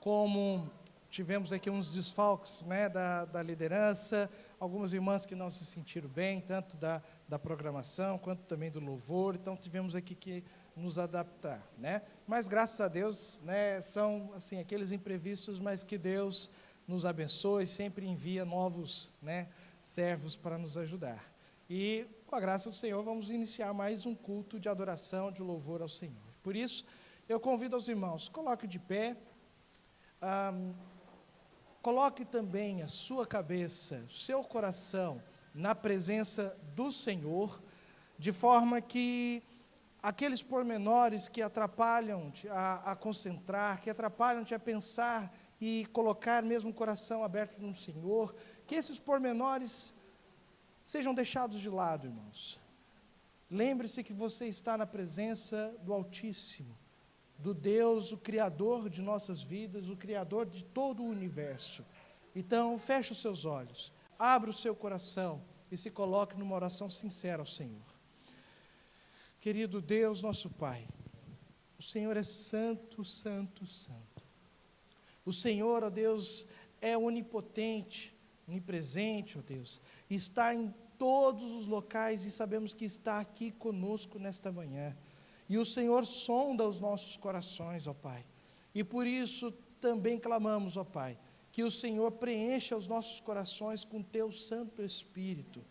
como tivemos aqui uns desfalques, né, da liderança, algumas irmãs que não se sentiram bem, tanto da programação, quanto também do louvor, então tivemos aqui que nos adaptar, né? Mas graças a Deus, né, são assim aqueles imprevistos, mas que Deus nos abençoe, sempre envia novos, né, servos para nos ajudar. E com a graça do Senhor vamos iniciar mais um culto de adoração, de louvor ao Senhor. Por isso, eu convido os irmãos, coloque de pé, coloque também a sua cabeça, o seu coração na presença do Senhor, de forma que aqueles pormenores que atrapalham-te a concentrar, que atrapalham-te a pensar e colocar mesmo o coração aberto no Senhor, que esses pormenores sejam deixados de lado, irmãos. Lembre-se que você está na presença do Altíssimo, do Deus, o Criador de nossas vidas, o Criador de todo o universo. Então, feche os seus olhos, abra o seu coração e se coloque numa oração sincera ao Senhor. Querido Deus, nosso Pai, o Senhor é santo, santo, santo. O Senhor, ó Deus, é onipotente, onipresente, ó Deus, está em todos os locais e sabemos que está aqui conosco nesta manhã. E o Senhor sonda os nossos corações, ó Pai. E por isso também clamamos, ó Pai, que o Senhor preencha os nossos corações com Teu Santo Espírito.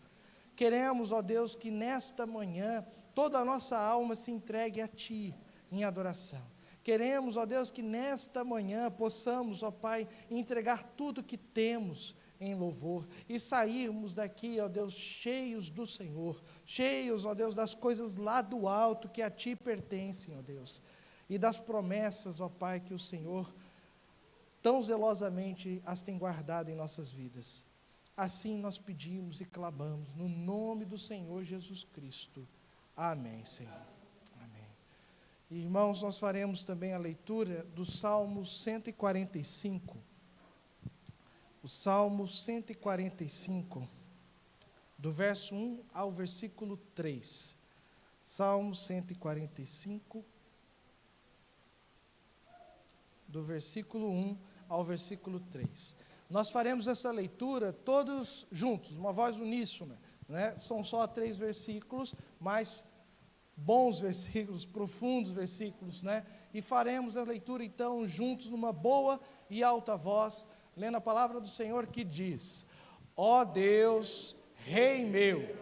Queremos, ó Deus, que nesta manhã toda a nossa alma se entregue a Ti em adoração. Queremos, ó Deus, que nesta manhã possamos, ó Pai, entregar tudo que temos em louvor e sairmos daqui, ó Deus, cheios do Senhor, cheios, ó Deus, das coisas lá do alto que a Ti pertencem, ó Deus, e das promessas, ó Pai, que o Senhor tão zelosamente as tem guardado em nossas vidas. Assim nós pedimos e clamamos no nome do Senhor Jesus Cristo. Amém, Senhor. Amém. Irmãos, nós faremos também a leitura do Salmo 145. O Salmo 145, do verso 1 ao versículo 3. Salmo 145, do versículo 1 ao versículo 3. Nós faremos essa leitura todos juntos, uma voz uníssona, né? São só 3 versículos, mas bons versículos, profundos versículos, né? E faremos a leitura então juntos numa boa e alta voz, lendo a palavra do Senhor que diz: ó Deus, Rei meu,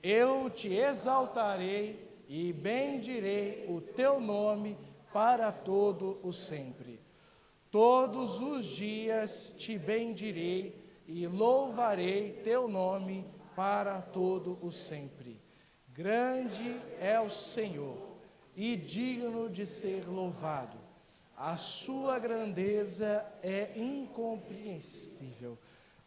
eu te exaltarei e bendirei o teu nome para todo o sempre. Todos os dias te bendirei e louvarei teu nome para todo o sempre. Grande é o Senhor e digno de ser louvado. A sua grandeza é incompreensível.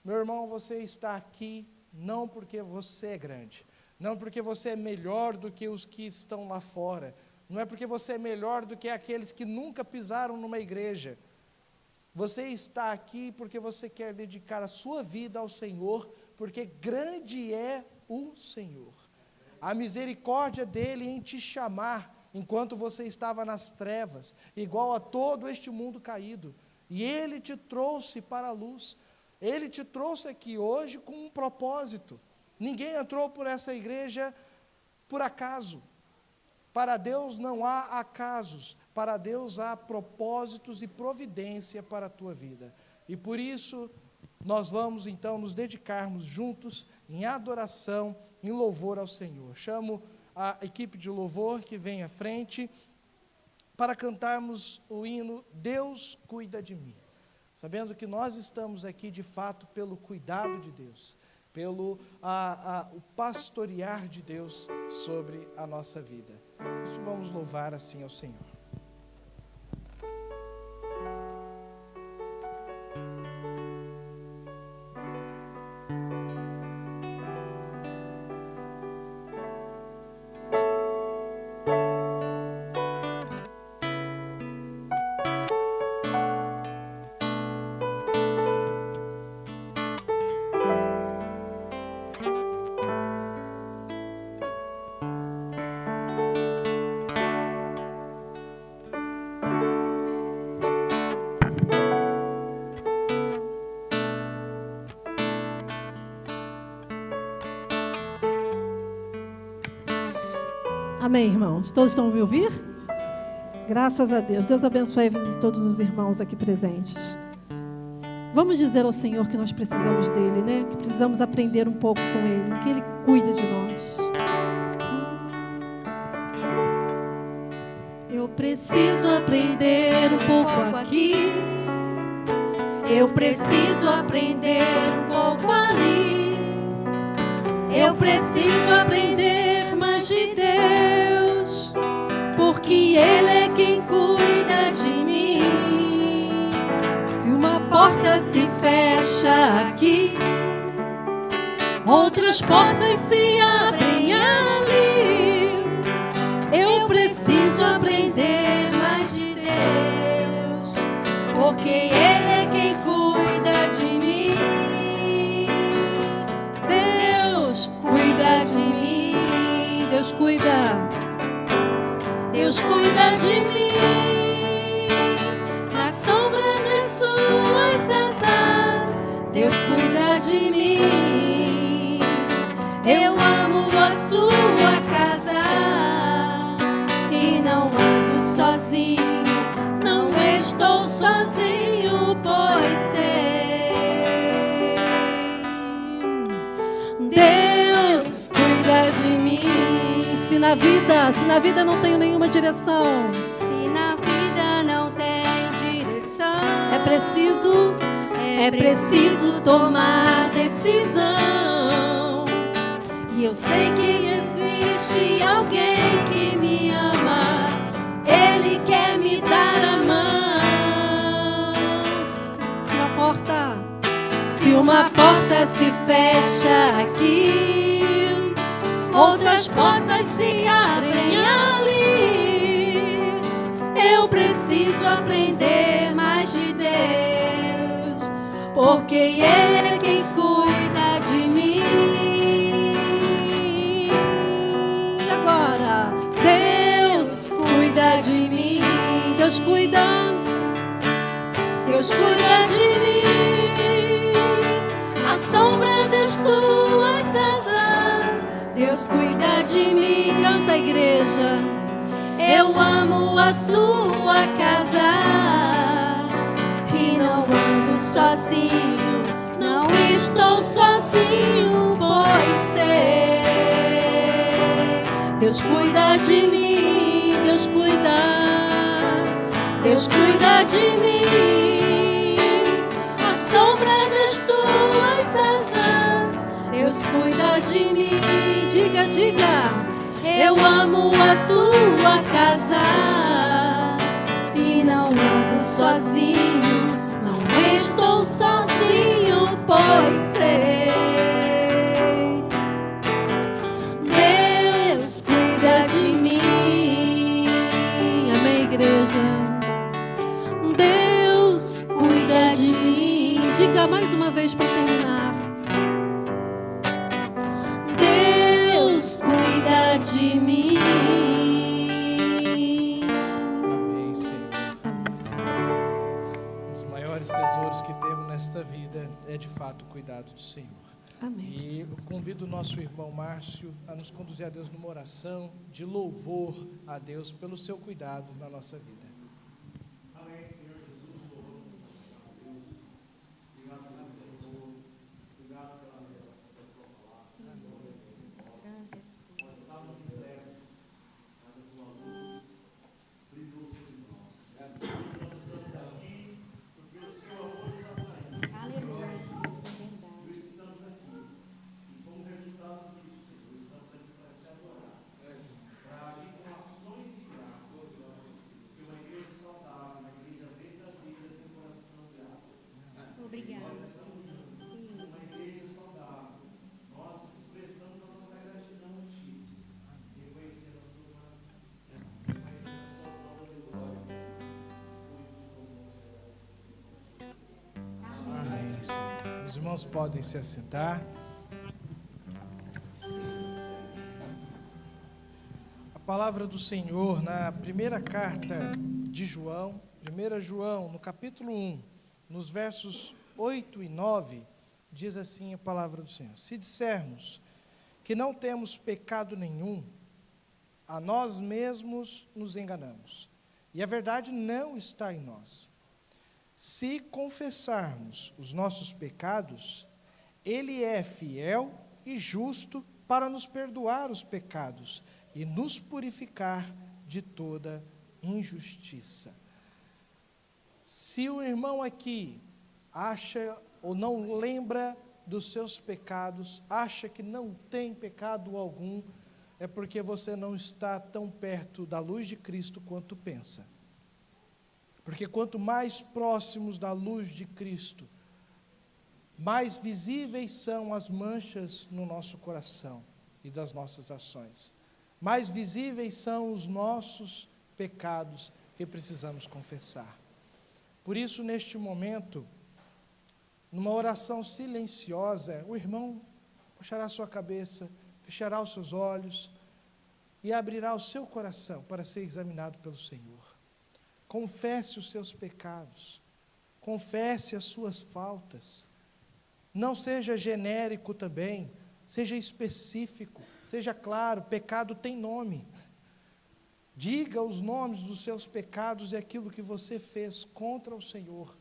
Meu irmão, você está aqui não porque você é grande, não porque você é melhor do que os que estão lá fora, não é porque você é melhor do que aqueles que nunca pisaram numa igreja. Você está aqui porque você quer dedicar a sua vida ao Senhor, porque grande é o Senhor. A misericórdia dele em te chamar, enquanto você estava nas trevas, igual a todo este mundo caído, e Ele te trouxe para a luz, Ele te trouxe aqui hoje com um propósito. Ninguém entrou por essa igreja por acaso. Para Deus não há acasos, para Deus há propósitos e providência para a tua vida. E por isso, nós vamos então nos dedicarmos juntos em adoração, em louvor ao Senhor. Chamo a equipe de louvor que vem à frente para cantarmos o hino Deus cuida de mim, sabendo que nós estamos aqui de fato pelo cuidado de Deus, pelo o pastorear de Deus sobre a nossa vida. Por isso vamos louvar assim ao Senhor. Amém, irmãos? Todos estão a me ouvir? Graças a Deus. Deus abençoe a vida de todos os irmãos aqui presentes. Vamos dizer ao Senhor que nós precisamos dele, né? Que precisamos aprender um pouco com ele, que ele cuida de nós. Eu preciso aprender um pouco aqui. Eu preciso aprender um pouco ali. Eu preciso aprender mais de Deus, porque Ele é quem cuida de mim. Se uma porta se fecha aqui, outras portas se abrem ali. Eu preciso aprender mais de Deus, porque Ele é quem cuida de mim. Deus cuida de mim. Deus cuida. Deus cuida de mim. Na sombra das suas asas, Deus cuida de mim. Eu amo a sua casa e não ando sozinho, não estou sozinho, pois sei. Deus cuida de mim. Se na vida não tenho nenhuma direção, Se na vida não tem direção, é preciso tomar decisão. E eu sei que existe alguém que me ama. Ele quer me dar a mão. Se uma porta se fecha aqui, outras portas se abrem ali. Eu preciso aprender mais de Deus, porque Ele é quem cuida de mim. E agora, Deus cuida de mim. Deus cuida. Deus cuida de mim. A sombra das suas asas, Deus cuida de mim. Canta, igreja. Eu amo a sua casa e não ando sozinho, não estou sozinho, pois sei. Deus cuida de mim, Deus cuida. Deus cuida de mim. A sombra das suas asas, Deus cuida de mim. Diga, diga. Eu amo a sua casa e não ando sozinho, não estou sozinho, pois sei. Deus cuida de mim. Amém, igreja. Deus cuida de mim. Diga mais uma vez para terminar. Deus cuida de mim. Amém, Senhor. Um dos maiores tesouros que temos nesta vida é, de fato, o cuidado do Senhor. Amém. E eu convido o nosso irmão Márcio a nos conduzir a Deus numa oração de louvor a Deus pelo seu cuidado na nossa vida. Amém, Senhor Jesus, louvamos a Deus. Obrigado pelo teu amor, obrigado pela revelação da tua palavra. Nós estávamos em trevas, mas a tua luz brilhou sobre nós. Nós estamos aqui porque o seu amor nos atraiu. Aleluia. Por isso estamos aqui. E como resultado disso, Senhor, estamos aqui para te adorar, para agir com ações de graça. Porque uma igreja saudável, uma igreja verdadeira, tem um coração grato. Obrigada. Nós estamos juntos, uma igreja saudável. Nós expressamos a nossa gratidão a Ti, reconhecendo as Tuas maravilhas, reconhecendo as Tuas obras de glória. Por isso, como Amém, Senhor. Os irmãos podem se assentar. A palavra do Senhor na primeira carta de João, 1 João, no capítulo 1, nos versos 8 e 9, diz assim a palavra do Senhor: se dissermos que não temos pecado nenhum, a nós mesmos nos enganamos, e a verdade não está em nós. Se confessarmos os nossos pecados, Ele é fiel e justo para nos perdoar os pecados e nos purificar de toda injustiça. Se o irmão aqui acha ou não lembra dos seus pecados, acha que não tem pecado algum, é porque você não está tão perto da luz de Cristo quanto pensa. Porque quanto mais próximos da luz de Cristo, mais visíveis são as manchas no nosso coração e das nossas ações. Mais visíveis são os nossos pecados que precisamos confessar. Por isso, neste momento, numa oração silenciosa, o irmão baixará sua cabeça, fechará os seus olhos e abrirá o seu coração para ser examinado pelo Senhor. Confesse os seus pecados, confesse as suas faltas. Não seja genérico também, seja específico, seja claro, pecado tem nome. Diga os nomes dos seus pecados e aquilo que você fez contra o Senhor.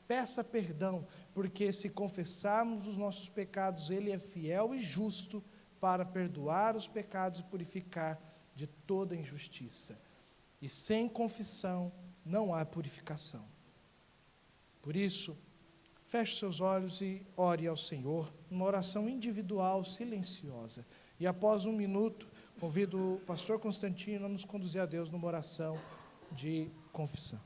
Peça perdão, porque se confessarmos os nossos pecados, Ele é fiel e justo para perdoar os pecados e purificar de toda injustiça. E sem confissão não há purificação. Por isso, feche seus olhos e ore ao Senhor, numa oração individual, silenciosa. E após 1 minuto, convido o pastor Constantino a nos conduzir a Deus numa oração de confissão.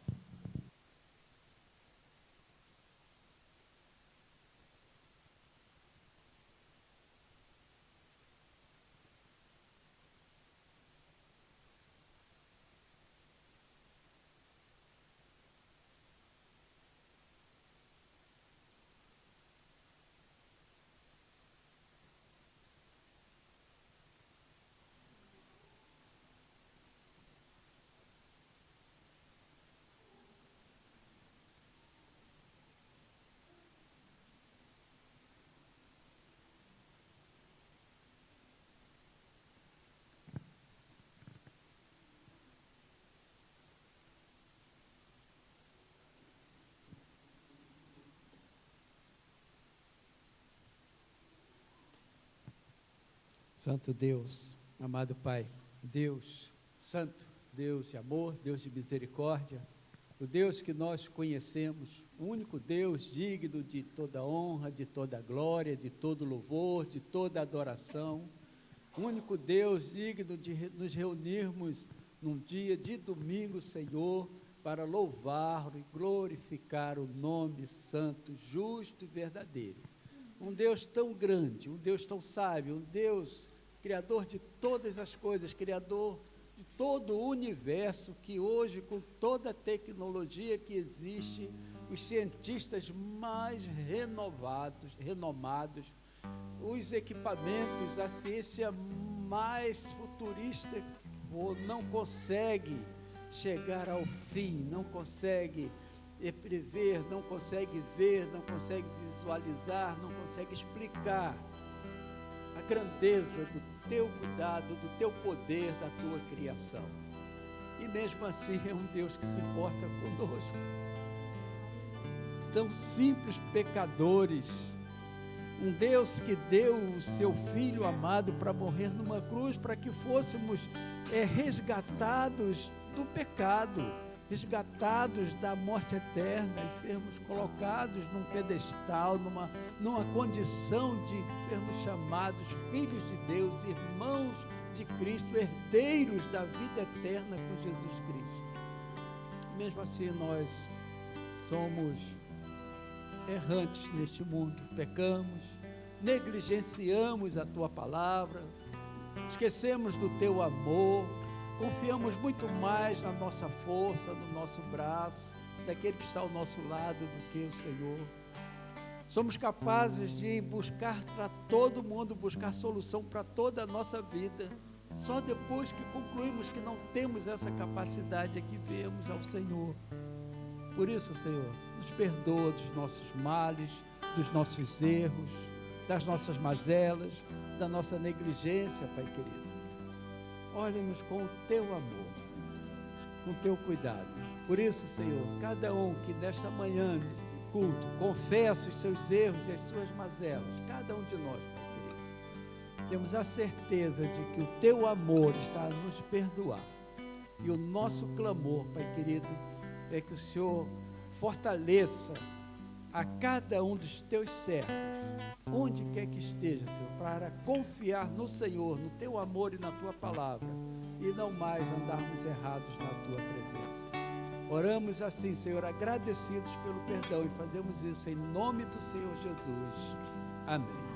Santo Deus, amado Pai, Deus santo, Deus de amor, Deus de misericórdia, o Deus que nós conhecemos, o único Deus digno de toda honra, de toda glória, de todo louvor, de toda adoração, o único Deus digno de nos reunirmos num dia de domingo, Senhor, para louvar e glorificar o nome santo, justo e verdadeiro. Um Deus tão grande, um Deus tão sábio, um Deus criador de todas as coisas, criador de todo o universo, que hoje, com toda a tecnologia que existe, os cientistas mais renomados, os equipamentos, a ciência mais futurista não consegue chegar ao fim, não consegue prever, não consegue ver, não consegue visualizar, não consegue explicar a grandeza do teu cuidado, do teu poder, da tua criação. E mesmo assim é um Deus que se importa conosco, tão simples pecadores, um Deus que deu o seu Filho amado para morrer numa cruz, para que fôssemos resgatados do pecado, resgatados da morte eterna e sermos colocados num pedestal, numa condição de sermos chamados filhos de Deus, irmãos de Cristo, herdeiros da vida eterna com Jesus Cristo. Mesmo assim, nós somos errantes neste mundo, pecamos, negligenciamos a Tua palavra, esquecemos do Teu amor, confiamos muito mais na nossa força, no nosso braço, daquele que está ao nosso lado do que o Senhor. Somos capazes de buscar para todo mundo, buscar solução para toda a nossa vida. Só depois que concluímos que não temos essa capacidade é que viemos ao Senhor. Por isso, Senhor, nos perdoa dos nossos males, dos nossos erros, das nossas mazelas, da nossa negligência, Pai querido. olha-nos com o teu amor, com o teu cuidado. Por isso, Senhor, cada um que nesta manhã de culto confessa os seus erros e as suas mazelas, cada um de nós, Pai querido, temos a certeza de que o teu amor está a nos perdoar. E o nosso clamor, Pai querido, é que o Senhor fortaleça a cada um dos teus servos, onde quer que esteja, Senhor, para confiar no Senhor, no teu amor e na tua palavra, e não mais andarmos errados na tua presença. Oramos assim, Senhor, agradecidos pelo perdão, e fazemos isso em nome do Senhor Jesus. Amém.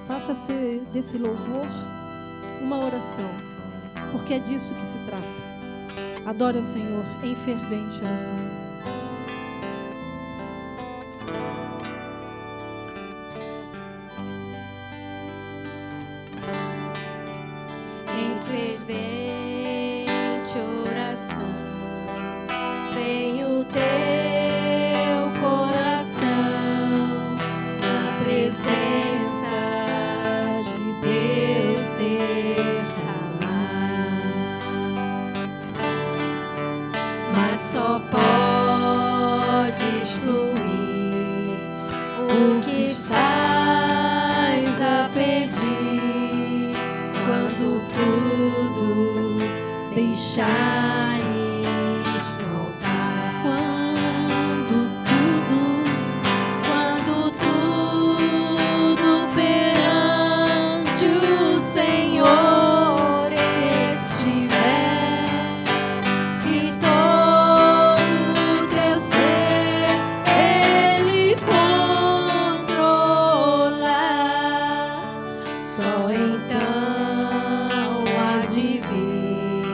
Faça-se desse louvor uma oração, porque é disso que se trata. Adore ao Senhor em fervente oração. Em fervente oração, vem o teu coração na presença de Deus derramar, mas só podes fluir o que estás a pedir quando tudo deixares faltar. Quando tudo perante o Senhor estiver e todo teu ser Ele controlar, só então hás de ver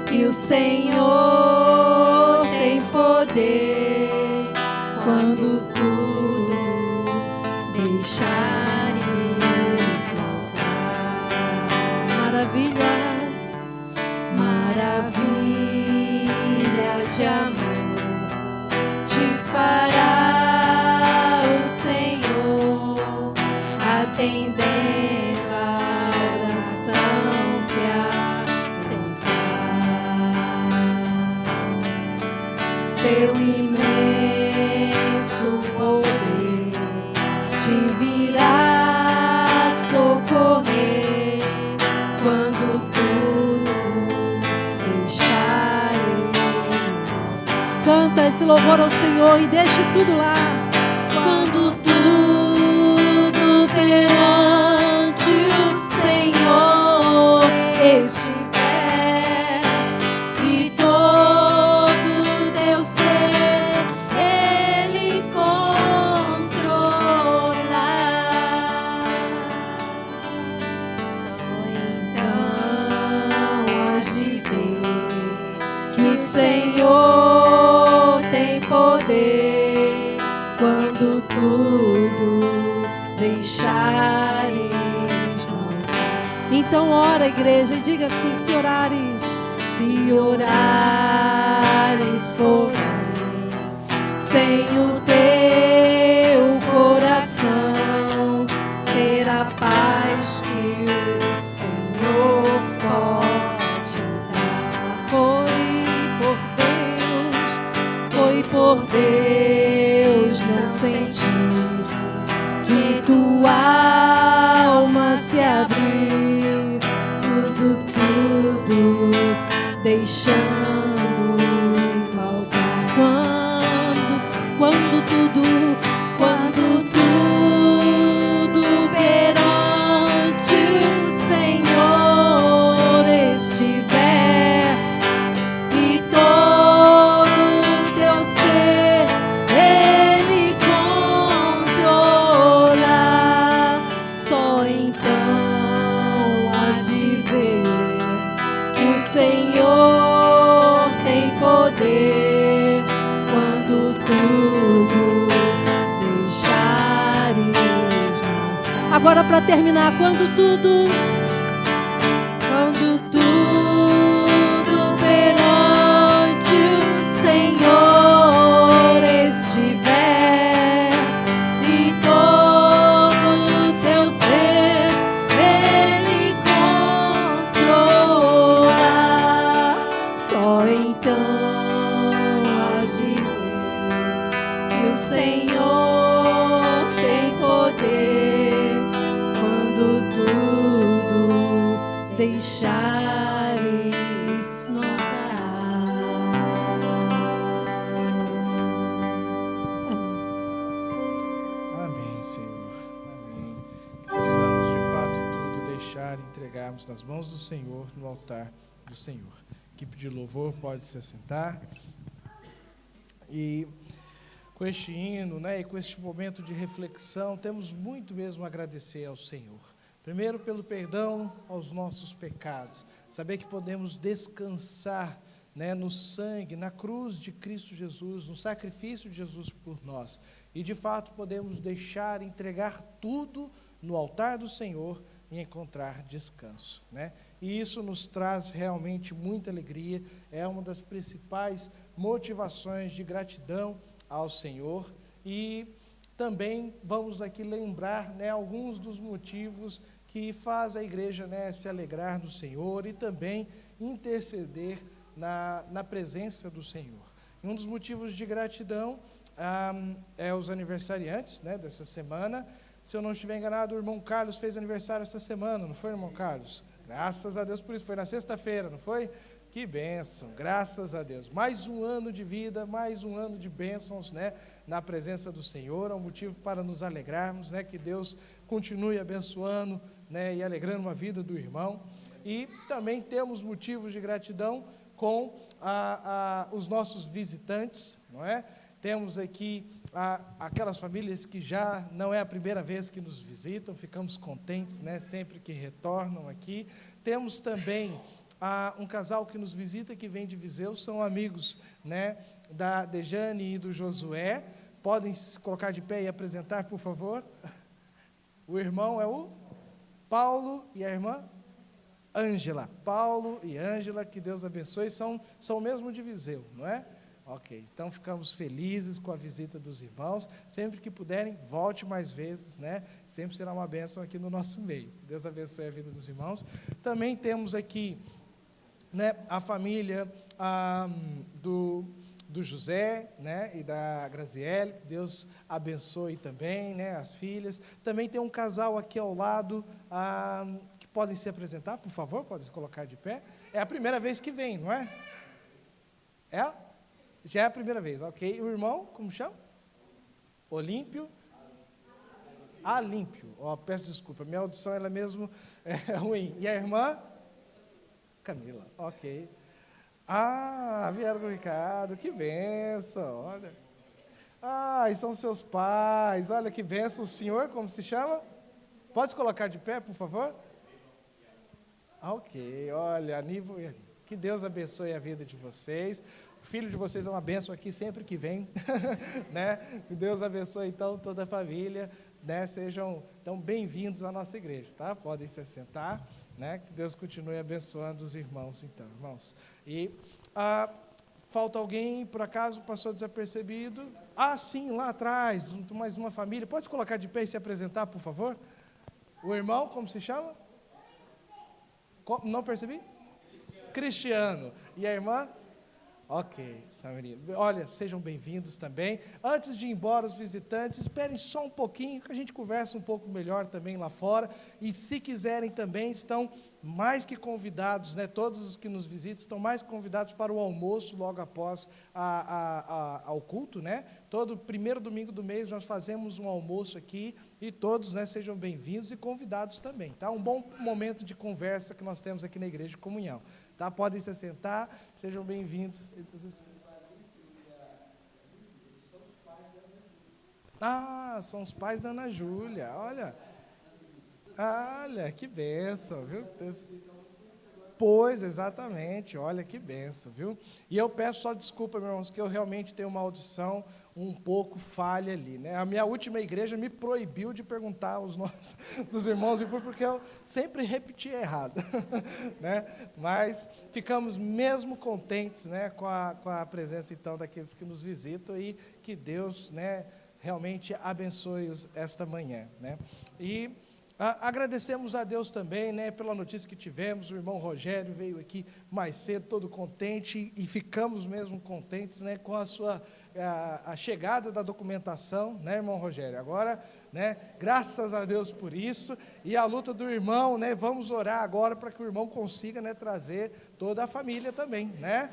que o Senhor tem poder quando tudo deixares faltar. Maravilhas, Maravilhas de amor te fará o Senhor, atendendo a oração que aceitar. Seu imenso poder te virá socorrer quando tudo deixares. canta esse louvor ao Senhor e deixe tudo lá. Quando tudo perante o Senhor estiver e todo teu ser Ele controlar, só então hás de ver que o Senhor tem poder quando tudo deixares faltar. Então ora, igreja, e diga assim: se orares, Se orares por mim, sem o teu coração ter a paz que o Senhor pode dar. Foi por Deus não sentir que tua alma se abriu, tudo deixando faltar. Quando tudo perante o Senhor estiver e todo teu ser Ele controlar, só então hás de ver que o Senhor tem poder quando tudo deixares. agora para terminar, quando tudo deixares no Amém, Senhor. Amém. Que possamos, de fato, tudo deixar e entregarmos nas mãos do Senhor, no altar do Senhor. Equipe de louvor pode se assentar. E com este hino, né, e com este momento de reflexão, temos muito mesmo a agradecer ao Senhor. Primeiro, pelo perdão aos nossos pecados. Saber que podemos descansar, né, no sangue, na cruz de Cristo Jesus, no sacrifício de Jesus por nós. E, de fato, podemos deixar, entregar tudo no altar do Senhor e encontrar descanso, né? E isso nos traz realmente muita alegria, é uma das principais motivações de gratidão ao Senhor. E também vamos aqui lembrar, né, alguns dos motivos que faz a igreja, né, se alegrar no Senhor e também interceder na presença do Senhor. E um dos motivos de gratidão é os aniversariantes, né, dessa semana. Se eu não estiver enganado, o irmão Carlos fez aniversário essa semana, não foi, irmão Carlos? Graças a Deus por isso, foi na sexta-feira, não foi? Que bênção, graças a Deus. Mais um ano de vida, mais um ano de bênçãos, né, na presença do Senhor. É um motivo para nos alegrarmos, né, que Deus continue abençoando, né, e alegrando a vida do irmão. E também temos motivos de gratidão com os nossos visitantes, não é? Temos aqui aquelas famílias que já não é a primeira vez que nos visitam, ficamos contentes, né, sempre que retornam aqui. Temos também um casal que nos visita, que vem de Viseu, são amigos, né, da Dejane e do Josué. Podem se colocar de pé e apresentar, por favor. O irmão é o Paulo e a irmã Ângela. Paulo e Ângela, que Deus abençoe, são mesmo de Viseu, não é? Ok, então ficamos felizes com a visita dos irmãos. Sempre que puderem, volte mais vezes, né? Sempre será uma bênção aqui no nosso meio. Deus abençoe a vida dos irmãos. Também temos aqui, né, a família do José, né, e da Graziele. Deus abençoe também, né, as filhas. Também tem um casal aqui ao lado, que podem se apresentar, por favor, podem se colocar de pé. É a primeira vez que vem, não é? Já é a primeira vez, ok. O irmão, como chama? Olímpio? Alímpio. Peço desculpa, minha audição ela mesmo é ruim. E a irmã? Camila, ok. Vieram com o Ricardo, que bênção, olha. E são seus pais, olha que bênção. O senhor, como se chama? Pode se colocar de pé, por favor? Ok, olha, Aníbal e Aline. Que Deus abençoe a vida de vocês. O filho de vocês é uma bênção aqui sempre que vem, né? Que Deus abençoe, então, toda a família, né? Sejam, então, bem-vindos à nossa igreja, tá? Podem se assentar, né? Que Deus continue abençoando os irmãos, então, irmãos. E falta alguém, por acaso, passou desapercebido? Sim, lá atrás, mais uma família. Pode se colocar de pé e se apresentar, por favor? O irmão, como se chama? Não percebi? Cristiano. E a irmã? Ok, Samarina. Olha, sejam bem-vindos também. Antes de ir embora, os visitantes, esperem só um pouquinho, que a gente conversa um pouco melhor também lá fora. E se quiserem também, estão mais que convidados, né? Todos os que nos visitam estão mais convidados para o almoço logo após ao culto, né? Todo primeiro domingo do mês nós fazemos um almoço aqui e todos, né, sejam bem-vindos e convidados também, tá? Um bom momento de conversa que nós temos aqui na Igreja de Comunhão. Tá? Podem se assentar, sejam bem-vindos. São os pais da Ana Júlia, olha. Olha, que bênção, viu? Pois, exatamente, olha que bênção, viu? E eu peço só desculpa, meus irmãos, que eu realmente tenho uma audição um pouco falha ali, né? A minha última igreja me proibiu de perguntar aos dos irmãos, porque eu sempre repetia errado, né? Mas ficamos mesmo contentes, né, com a presença, então, daqueles que nos visitam e que Deus, né, realmente abençoe-os esta manhã, né? E Agradecemos a Deus também, né, pela notícia que tivemos. O irmão Rogério veio aqui mais cedo, todo contente, e ficamos mesmo contentes, né, com a chegada da documentação, né, irmão Rogério? Agora, né, graças a Deus por isso, e a luta do irmão, né, vamos orar agora para que o irmão consiga, né, trazer toda a família também, né?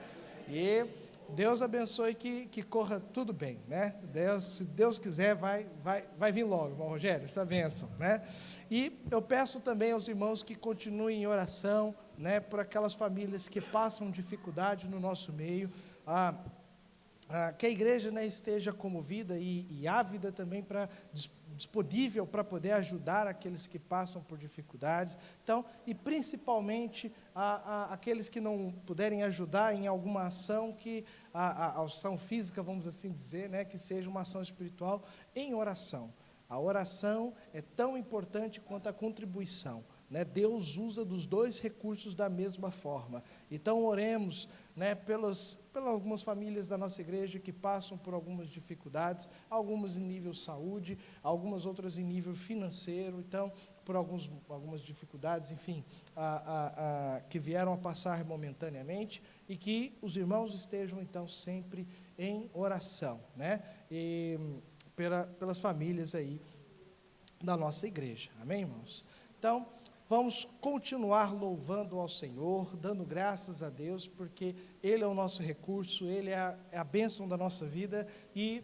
E Deus abençoe que corra tudo bem, né? Se Deus quiser, vai vir logo, irmão Rogério, essa bênção, né? E eu peço também aos irmãos que continuem em oração, né, por aquelas famílias que passam dificuldade no nosso meio, que a igreja, né, esteja comovida e ávida também disponível para poder ajudar aqueles que passam por dificuldades. Então, e principalmente aqueles que não puderem ajudar em alguma ação a ação física, vamos assim dizer, né, que seja uma ação espiritual em oração. A oração é tão importante quanto a contribuição, né? Deus usa dos dois recursos da mesma forma. Então, oremos, né, pelas algumas famílias da nossa igreja que passam por algumas dificuldades, algumas em nível saúde, algumas outras em nível financeiro, então, por algumas dificuldades, enfim, que vieram a passar momentaneamente, e que os irmãos estejam, então, sempre em oração, né? Pelas famílias aí da nossa igreja, amém, irmãos? Então, vamos continuar louvando ao Senhor, dando graças a Deus, porque Ele é o nosso recurso, Ele é a bênção da nossa vida, e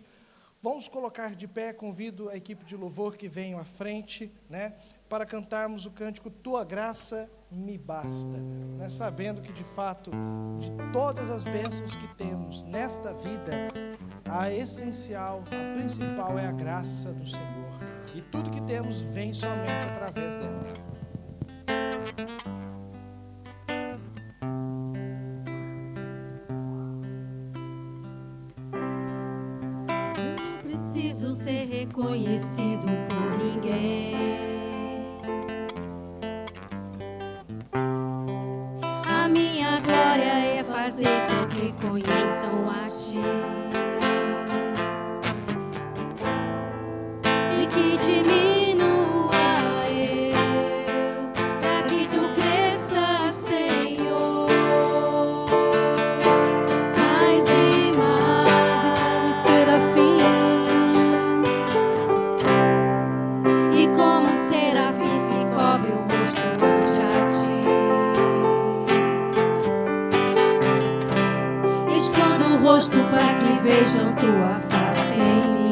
vamos colocar de pé. Convido a equipe de louvor que venham à frente, né, para cantarmos o cântico Tua Graça Me Basta, né, sabendo que, de fato, de todas as bênçãos que temos nesta vida, a essencial, a principal é a graça do Senhor, e tudo que temos vem somente através dela. Não preciso ser reconhecido por ninguém. A minha glória é fazer com que conheçam a Ti. E que diminua eu, para que Tu cresça, Senhor, mais e mais, e como serafins me cobre o rosto ante a Ti. Escondo o rosto para que vejam Tua face em mim.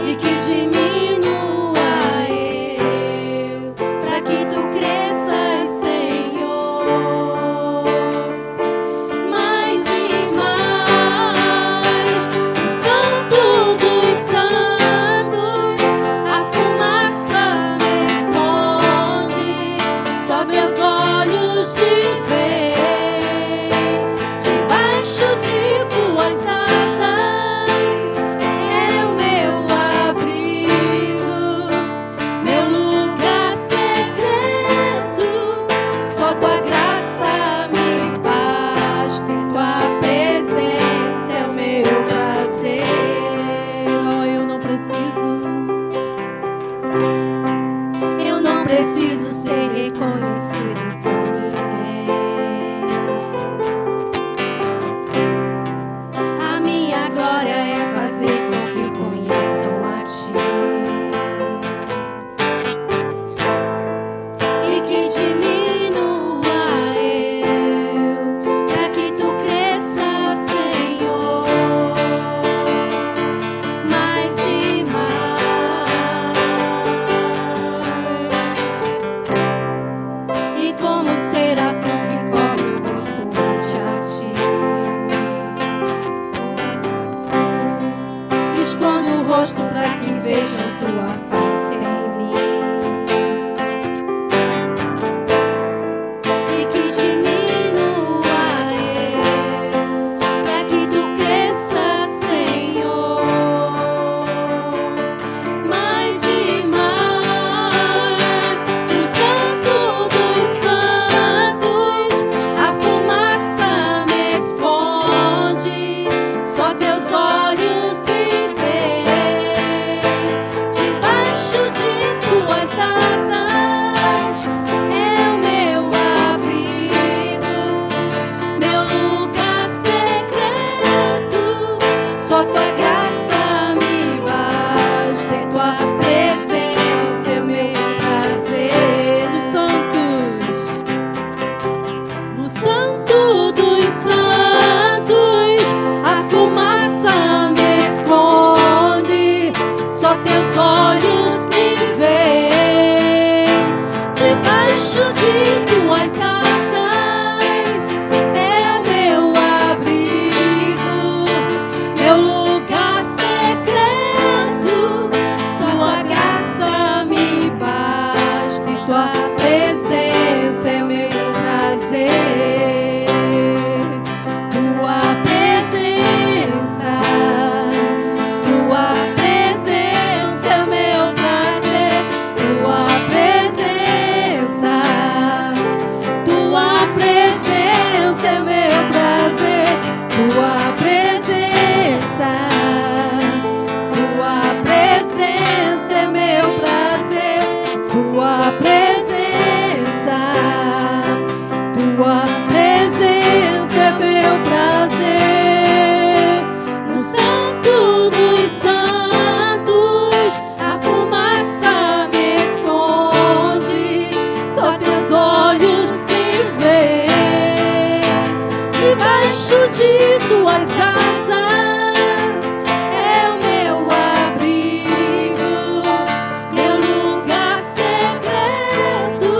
E que diminua eu, para que Tu cresças, Senhor, mais e mais. No Santo dos Santos, a fumaça me esconde, só meus olhos Te veem, Te prazer. Tua presença, tua presença é meu prazer. Tua presença, tua presença é meu prazer. Tua presença, tua presença é meu prazer. Tua presença, tua presença é meu prazer. No santo dos santos, a fumaça me esconde. Só teus olhos me veem. Debaixo de tuas asas é o meu abrigo, meu lugar secreto.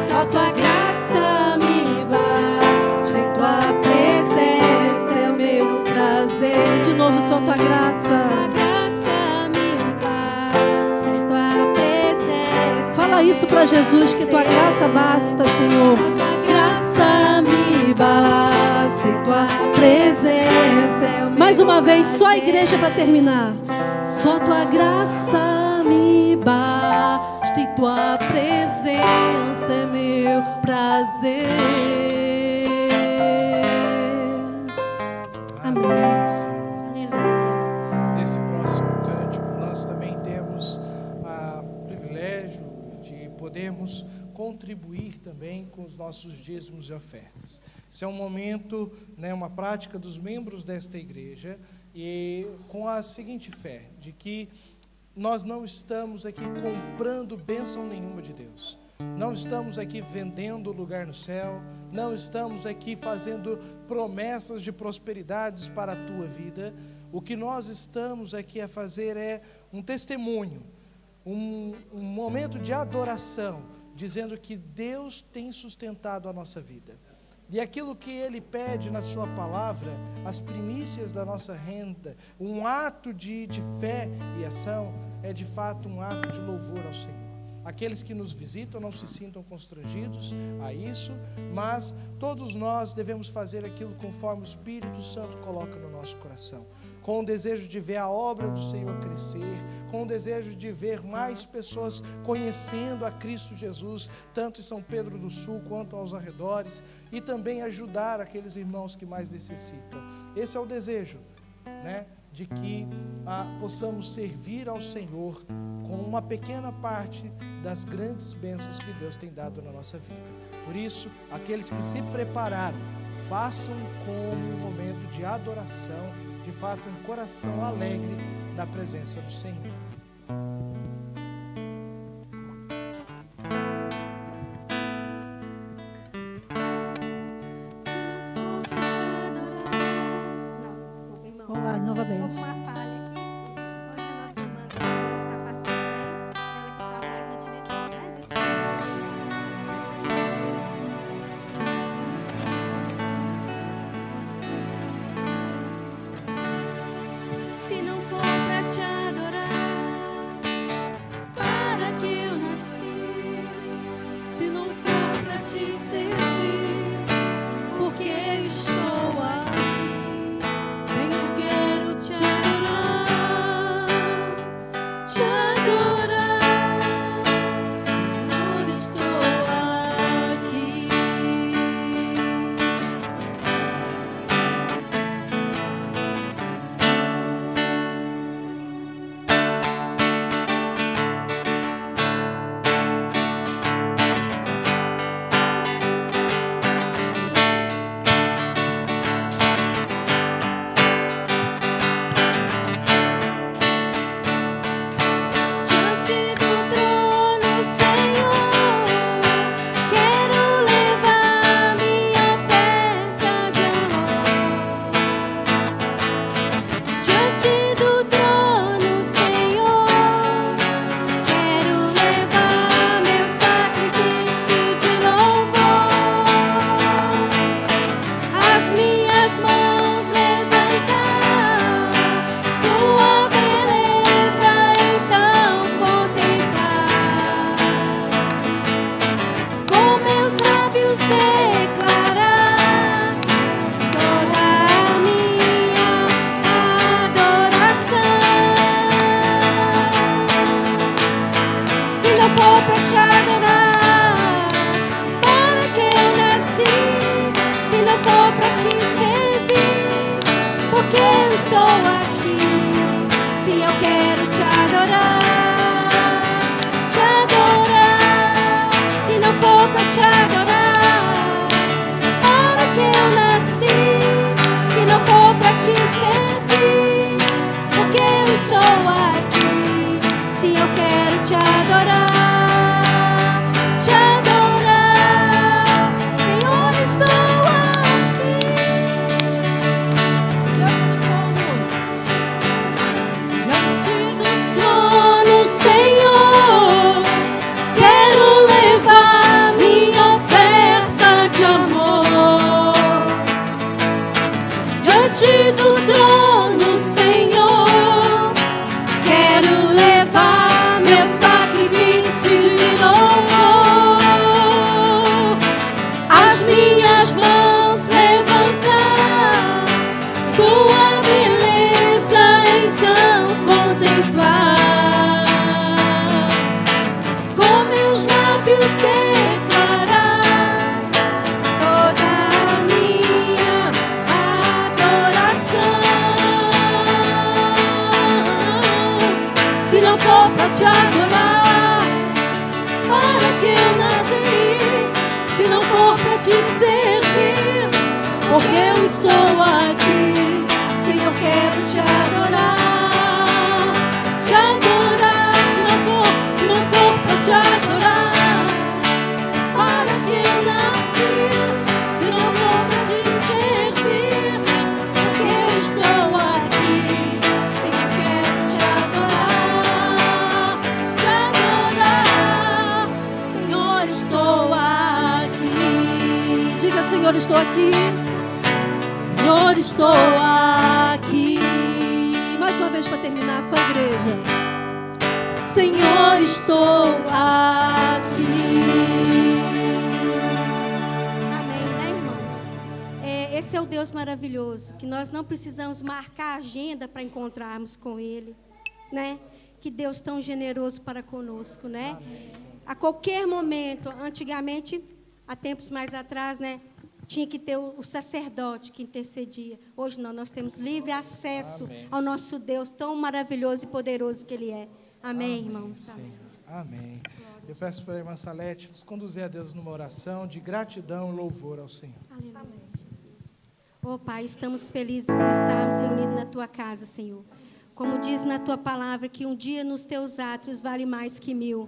Só tua graça me basta, em tua presença é o meu prazer. De novo, só tua graça. Tua graça me basta, em tua presença. Fala isso pra Jesus, que tua graça basta, Senhor. Tua graça me basta, em tua presença é o meu. Mais uma vez, só a igreja para terminar. Só tua graça me basta, e tua presença é meu prazer. Amém, Senhor. Aleluia. Nesse próximo cântico, nós também temos o privilégio de podermos contribuir também com os nossos dízimos e ofertas. Esse é um momento, uma prática dos membros desta igreja, e com a seguinte fé, de que nós não estamos aqui comprando bênção nenhuma de Deus. Não estamos aqui vendendo lugar no céu, não estamos aqui fazendo promessas de prosperidades para a tua vida. O que nós estamos aqui a fazer é um testemunho, um momento de adoração, dizendo que Deus tem sustentado a nossa vida. E aquilo que Ele pede na sua palavra, as primícias da nossa renda, um ato de fé e ação, é de fato um ato de louvor ao Senhor. Aqueles que nos visitam não se sintam constrangidos a isso, mas todos nós devemos fazer aquilo conforme o Espírito Santo coloca no nosso coração, com o desejo de ver a obra do Senhor crescer, com o desejo de ver mais pessoas conhecendo a Cristo Jesus, tanto em São Pedro do Sul quanto aos arredores, e também ajudar aqueles irmãos que mais necessitam. Esse é o desejo, de que possamos servir ao Senhor com uma pequena parte das grandes bênçãos que Deus tem dado na nossa vida. Por isso, aqueles que se prepararam, façam como um momento de adoração, de fato um coração alegre na presença do Senhor. Vamos lá, novamente. Houve uma falha aqui. Hoje a nossa irmã não está passando aí. Ela que estava mais na direção, né? Se não for pra te adorar, para que eu nasci? Se não for Pra te servir, porque estou aqui. eu quero Te adorar. as minhas mãos levantar, tua beleza então contemplar, com meus lábios declarar toda a minha adoração. Se não for pra te adorar, para que eu nasci? Se não for pra te servir, porque eu estou aqui. Senhor, quero te adorar, te adorar. Se não for pra te adorar, para que eu nasci? Se não for pra te servir, porque eu estou aqui. Senhor, quero te adorar, te adorar. Senhor, estou aqui. Diga, Senhor, estou aqui. Senhor, estou aqui. Mais uma vez para terminar, sua igreja. Senhor, estou aqui. Amém, né, irmãos? Esse é o Deus maravilhoso, que nós não precisamos marcar a agenda para encontrarmos com Ele, né? Que Deus tão generoso para conosco, né? A qualquer momento, antigamente, há tempos mais atrás, né? Tinha que ter o sacerdote que intercedia. Hoje não, nós temos livre acesso ao nosso Deus tão maravilhoso e poderoso que Ele é. Amém, irmãos? Senhor. Amém. Eu peço para a irmã Salete nos conduzir a Deus numa oração de gratidão e louvor ao Senhor. Aleluia, Jesus. Oh, Pai, estamos felizes por estarmos reunidos na Tua casa, Senhor. Como diz na Tua palavra, que um dia nos Teus átrios vale mais que 1000.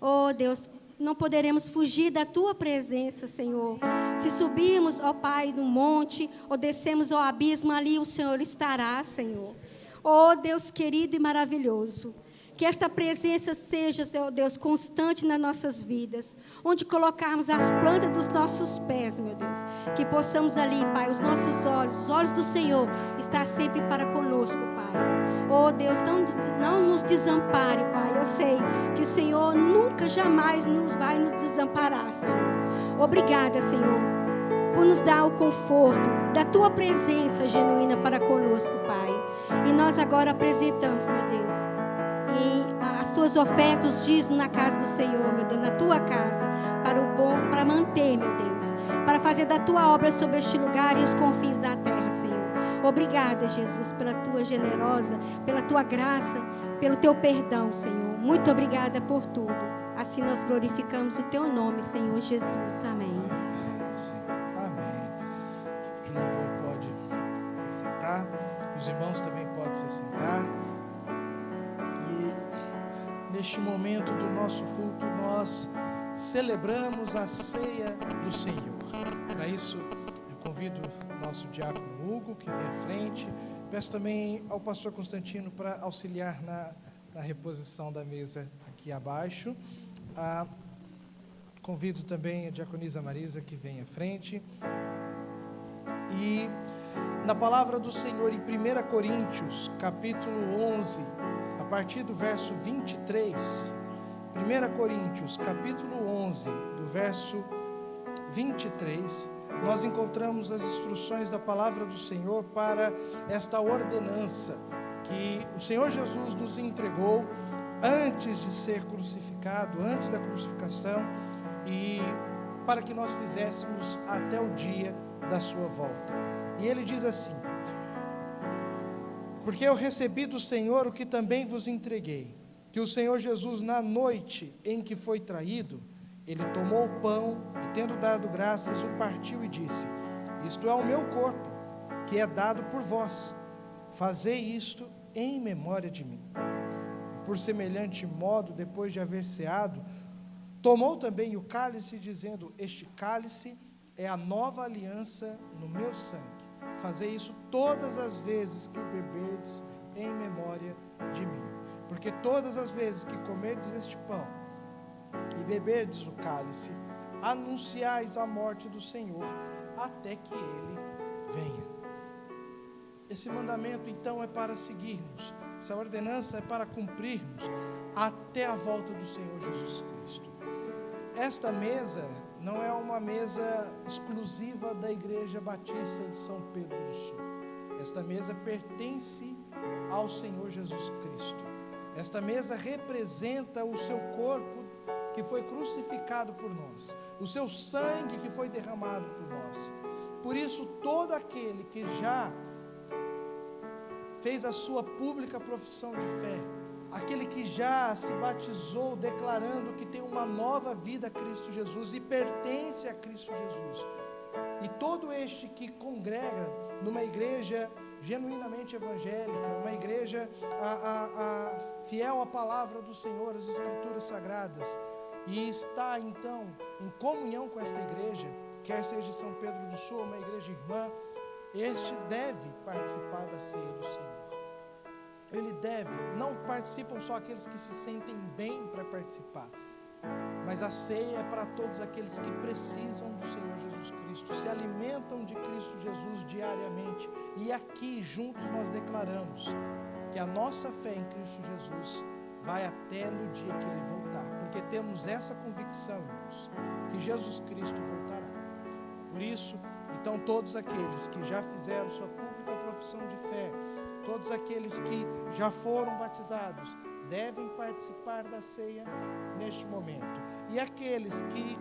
Oh, Deus, não poderemos fugir da Tua presença, Senhor. Se subirmos, ó Pai, no monte, ou descemos ao abismo, ali o Senhor estará, Senhor. Oh, Deus querido e maravilhoso. Que esta presença seja, Senhor Deus, constante nas nossas vidas. Onde colocarmos as plantas dos nossos pés, meu Deus. Que possamos ali, Pai, os nossos olhos, os olhos do Senhor, estar sempre para conosco, Pai. Oh, Deus, não nos desampare, Pai. Eu sei que o Senhor nunca, jamais vai nos desamparar, Senhor. Obrigada, Senhor, por nos dar o conforto da Tua presença genuína para conosco, Pai. E nós agora apresentamos, meu Deus, e as Tuas ofertas, os dízimos na casa do Senhor, meu Deus, na Tua casa, para o bom, para manter, meu Deus, para fazer da Tua obra sobre este lugar e os confins da terra, Senhor. Obrigada, Jesus, pela Tua generosa, pela Tua graça, pelo Teu perdão, Senhor. Muito obrigada por tudo. Assim nós glorificamos o Teu nome, Senhor Jesus. Amém. Sim. Amém. O louvor pode se sentar. Os irmãos também podem se sentar. E neste momento do nosso culto, nós celebramos a ceia do Senhor. Para isso, eu convido o nosso diácono Hugo, que vem à frente. Peço também ao pastor Constantino para auxiliar na reposição da mesa aqui abaixo. Convido também a diaconisa Marisa, que vem à frente. E na palavra do Senhor, em 1 Coríntios, capítulo 11, a partir do verso 23, 1 Coríntios, capítulo 11, do verso 23, nós encontramos as instruções da palavra do Senhor para esta ordenança que o Senhor Jesus nos entregou antes de ser crucificado, antes da crucificação, e para que nós fizéssemos até o dia da sua volta. E ele diz assim: porque eu recebi do Senhor o que também vos entreguei, que o Senhor Jesus, na noite em que foi traído, ele tomou o pão e, tendo dado graças, o partiu e disse: isto é o meu corpo, que é dado por vós. Fazei isto em memória de mim. Por semelhante modo, depois de haver ceado, tomou também o cálice, dizendo: este cálice é a nova aliança no meu sangue. Fazei isso todas as vezes que o beberdes em memória de mim. Porque todas as vezes que comerdes este pão e beberdes o cálice, anunciais a morte do Senhor até que Ele venha. Esse mandamento, então, é para seguirmos. Essa ordenança é para cumprirmos até a volta do Senhor Jesus Cristo. Esta mesa, não é uma mesa exclusiva da Igreja Batista de São Pedro do Sul. Esta mesa pertence ao Senhor Jesus Cristo. Esta mesa representa o seu corpo que foi crucificado por nós, o seu sangue que foi derramado por nós. Por isso, todo aquele que já fez a sua pública profissão de fé, aquele que já se batizou declarando que tem uma nova vida a Cristo Jesus e pertence a Cristo Jesus, e todo este que congrega numa igreja genuinamente evangélica, uma igreja fiel à palavra do Senhor, às Escrituras Sagradas, e está então em comunhão com esta igreja, quer seja São Pedro do Sul, uma igreja irmã, este deve participar da ceia do Senhor. Ele deve, não participam só aqueles que se sentem bem para participar, mas a ceia é para todos aqueles que precisam do Senhor Jesus Cristo, se alimentam de Cristo Jesus diariamente. E aqui juntos nós declaramos que a nossa fé em Cristo Jesus vai até no dia que Ele voltar, porque temos essa convicção, irmãos, que Jesus Cristo voltará. Por isso, então, todos aqueles que já fizeram sua pública profissão de fé, todos aqueles que já foram batizados, devem participar da ceia neste momento. E aqueles que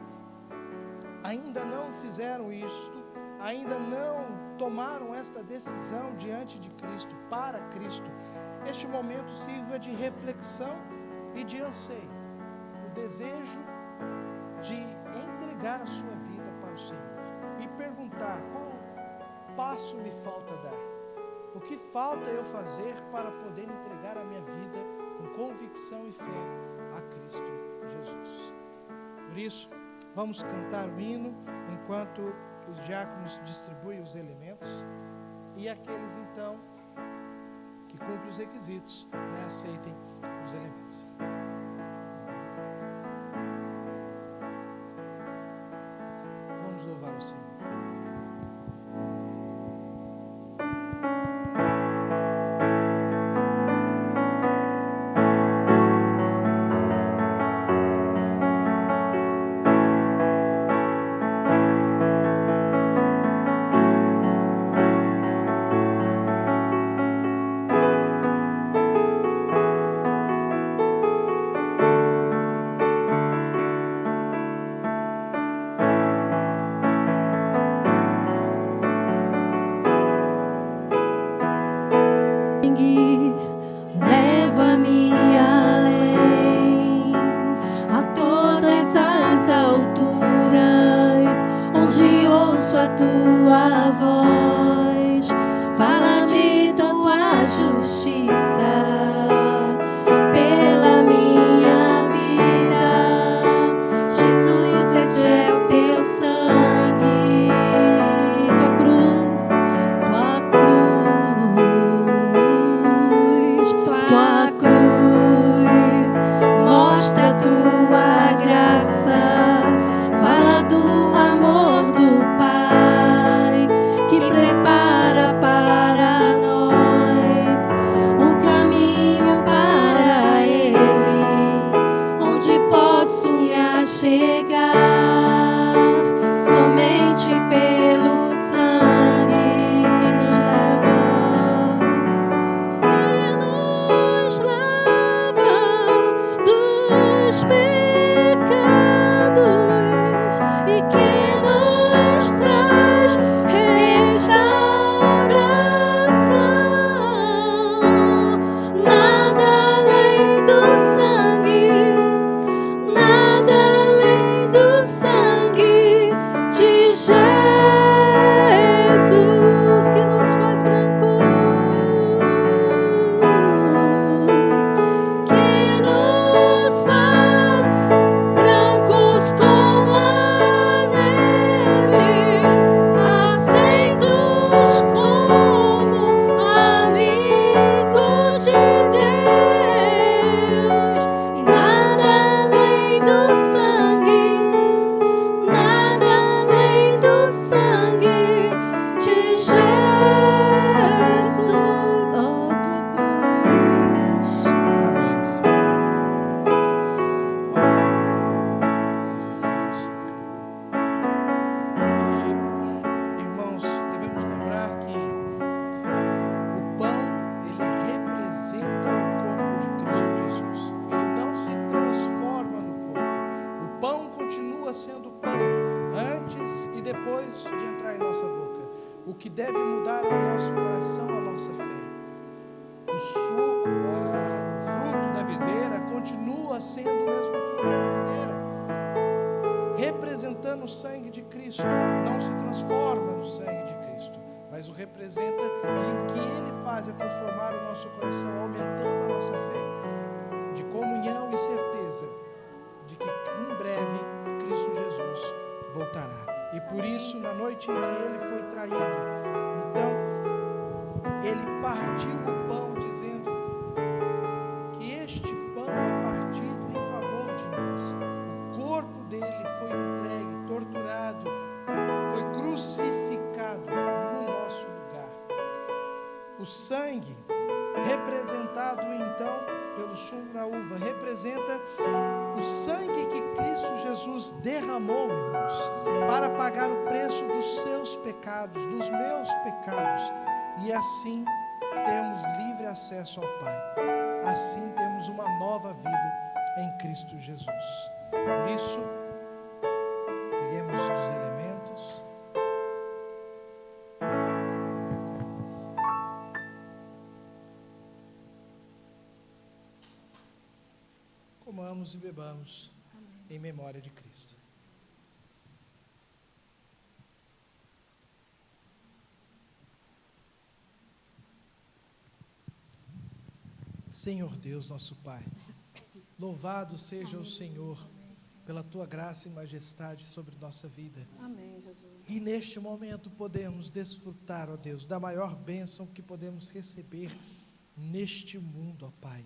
ainda não fizeram isto, ainda não tomaram esta decisão diante de Cristo, para Cristo, este momento sirva de reflexão e de anseio, o desejo de entregar a sua vida para o Senhor e perguntar: qual passo me falta dar? O que falta eu fazer para poder entregar a minha vida com convicção e fé a Cristo Jesus? Por isso, vamos cantar o hino enquanto os diáconos distribuem os elementos, e aqueles então que cumprem os requisitos, aceitem os elementos. Vamos louvar o Senhor. Leva-me além, a todas as alturas, onde ouço a tua voz, fala de tua justiça pela minha vida. Jesus, este é o teu sangue, tua cruz, tua cruz, mostra a tua graça, fala do amor do Pai, que prepara para nós um caminho pode entrar em nossa boca. O que deve mudar é o nosso coração, a nossa fé. O suco, o fruto da videira continua sendo o mesmo fruto da videira, representando o sangue de Cristo. Não se transforma no sangue de Cristo, mas o representa, e o que ele faz é transformar o nosso coração, aumentando a nossa fé, de comunhão e certeza de que em breve Cristo Jesus voltará. E por isso, na noite em que ele foi traído, então ele partiu o pão, dizendo que este pão é partido em favor de nós. O corpo dele foi entregue, torturado, foi crucificado no nosso lugar. O sangue, representado então pelo sumo da uva, representa o sangue que Cristo Jesus derramou, irmãos, para pagar o preço dos seus pecados, dos meus pecados, e assim temos livre acesso ao Pai. Assim temos uma nova vida em Cristo Jesus. Por isso, peguemos dos elementos. Comamos e bebamos em memória de Cristo. Senhor Deus, nosso Pai, louvado seja o Senhor pela Tua graça e majestade sobre nossa vida. Amém, Jesus. E neste momento podemos desfrutar, ó Deus, da maior bênção que podemos receber neste mundo, ó Pai,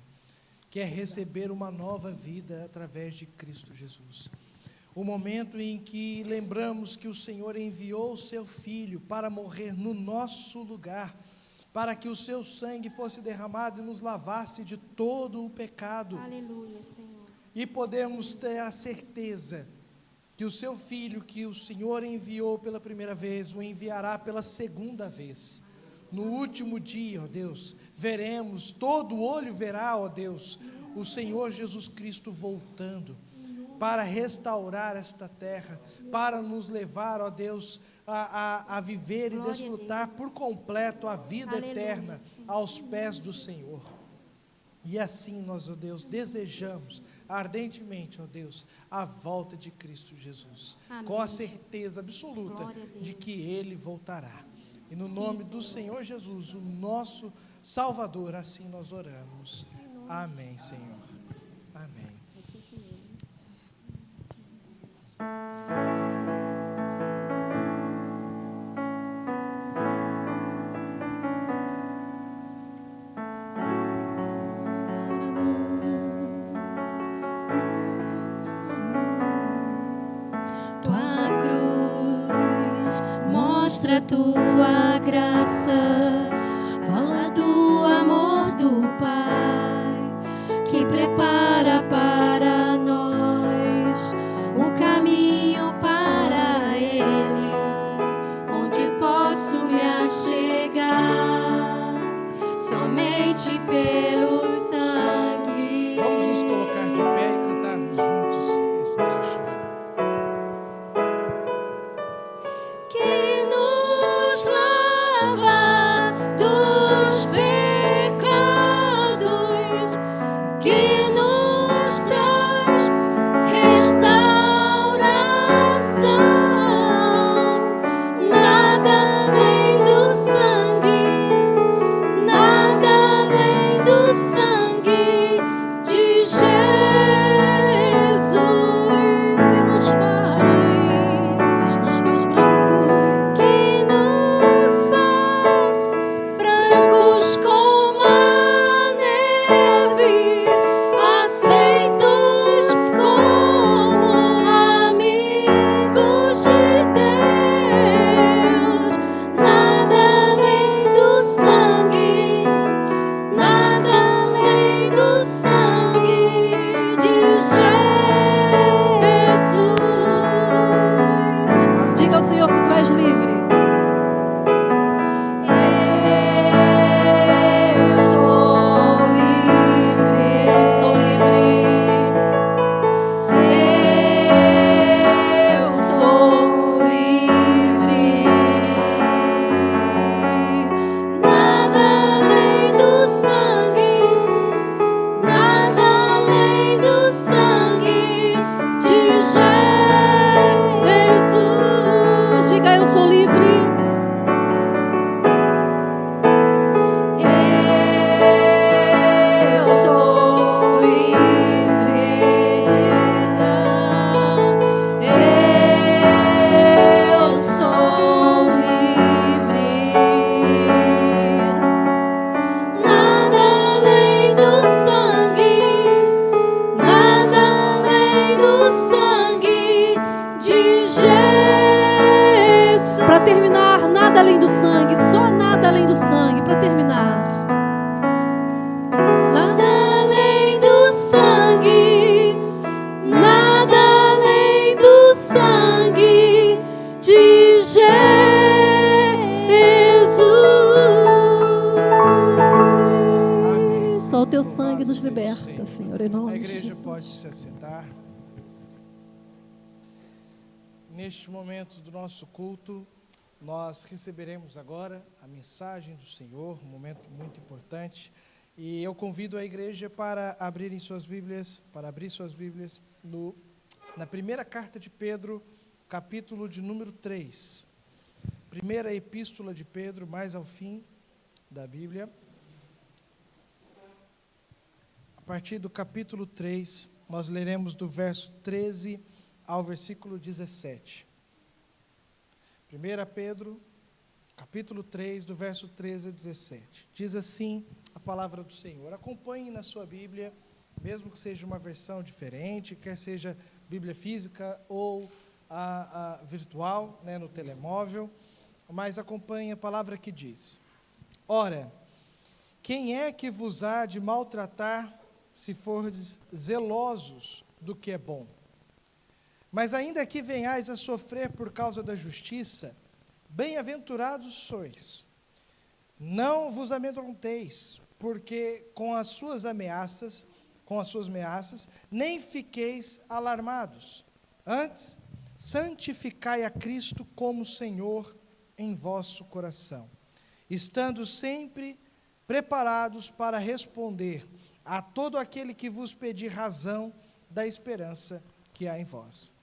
que é receber uma nova vida através de Cristo Jesus. O momento em que lembramos que o Senhor enviou o Seu Filho para morrer no nosso lugar, para que o Seu sangue fosse derramado e nos lavasse de todo o pecado. Aleluia, Senhor. E podemos ter a certeza que o Seu Filho, que o Senhor enviou pela primeira vez, o enviará pela segunda vez. No último dia, ó Deus, veremos, todo olho verá, ó Deus, o Senhor Jesus Cristo voltando para restaurar esta terra, para nos levar, ó Deus, a viver e desfrutar por completo a vida eterna aos pés do Senhor. E assim nós, ó Deus, desejamos ardentemente, ó Deus, a volta de Cristo Jesus, com a certeza absoluta de que Ele voltará. E no nome do Senhor Jesus, o nosso Salvador, assim nós oramos. Amém, Senhor. Amém. Tua cruz mostra tua graça, fala do amor do Pai, que prepara para nós o caminho para Ele, onde posso me achegar, somente pelo sangue. Vamos nos colocar de pé e cantarmos juntos esse trecho. Que nos lava Para terminar, nada além do sangue, só nada além do sangue, para terminar. Nada além do sangue, nada além do sangue de Jesus. Amém. Só o teu sangue nos Louvado liberta, seja o Senhor, em nome A de igreja Jesus. pode se assentar. Neste momento do nosso culto, nós receberemos agora a mensagem do Senhor, um momento muito importante. E eu convido a igreja para abrir suas Bíblias na primeira carta de Pedro, capítulo de número 3. Primeira epístola de Pedro, mais ao fim da Bíblia. A partir do capítulo 3, nós leremos do verso 13 ao versículo 17. 1 Pedro, capítulo 3, do verso 13 a 17. Diz assim a palavra do Senhor. Acompanhe na sua Bíblia, mesmo que seja uma versão diferente, quer seja Bíblia física ou a virtual, né, no telemóvel, mas acompanhe a palavra que diz: Ora, quem é que vos há de maltratar se fordes zelosos do que é bom? Mas ainda que venhais a sofrer por causa da justiça, bem-aventurados sois. Não vos amedronteis, porque com as suas ameaças, nem fiqueis alarmados. Antes, santificai a Cristo como Senhor em vosso coração, estando sempre preparados para responder a todo aquele que vos pedir razão da esperança que há em vós.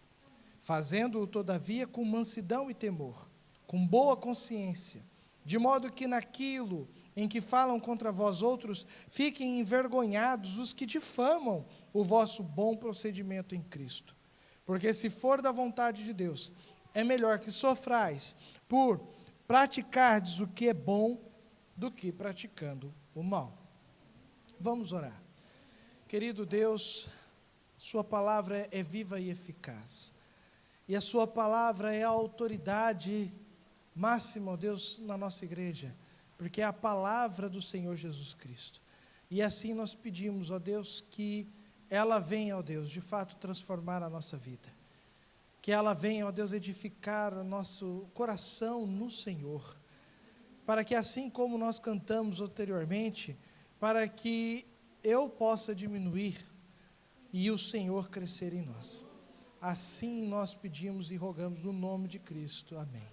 Fazendo-o, todavia, com mansidão e temor, com boa consciência, de modo que naquilo em que falam contra vós outros, fiquem envergonhados os que difamam o vosso bom procedimento em Cristo. Porque se for da vontade de Deus, é melhor que sofrais por praticardes o que é bom, do que praticando o mal. Vamos orar. Querido Deus, sua palavra é viva e eficaz. E a sua palavra é a autoridade máxima, ó Deus, na nossa igreja, porque é a palavra do Senhor Jesus Cristo. E assim nós pedimos, ó Deus, que ela venha, ó Deus, de fato transformar a nossa vida. Que ela venha, ó Deus, edificar o nosso coração no Senhor. Para que assim como nós cantamos anteriormente, para que eu possa diminuir e o Senhor crescer em nós. Assim nós pedimos e rogamos no nome de Cristo. Amém.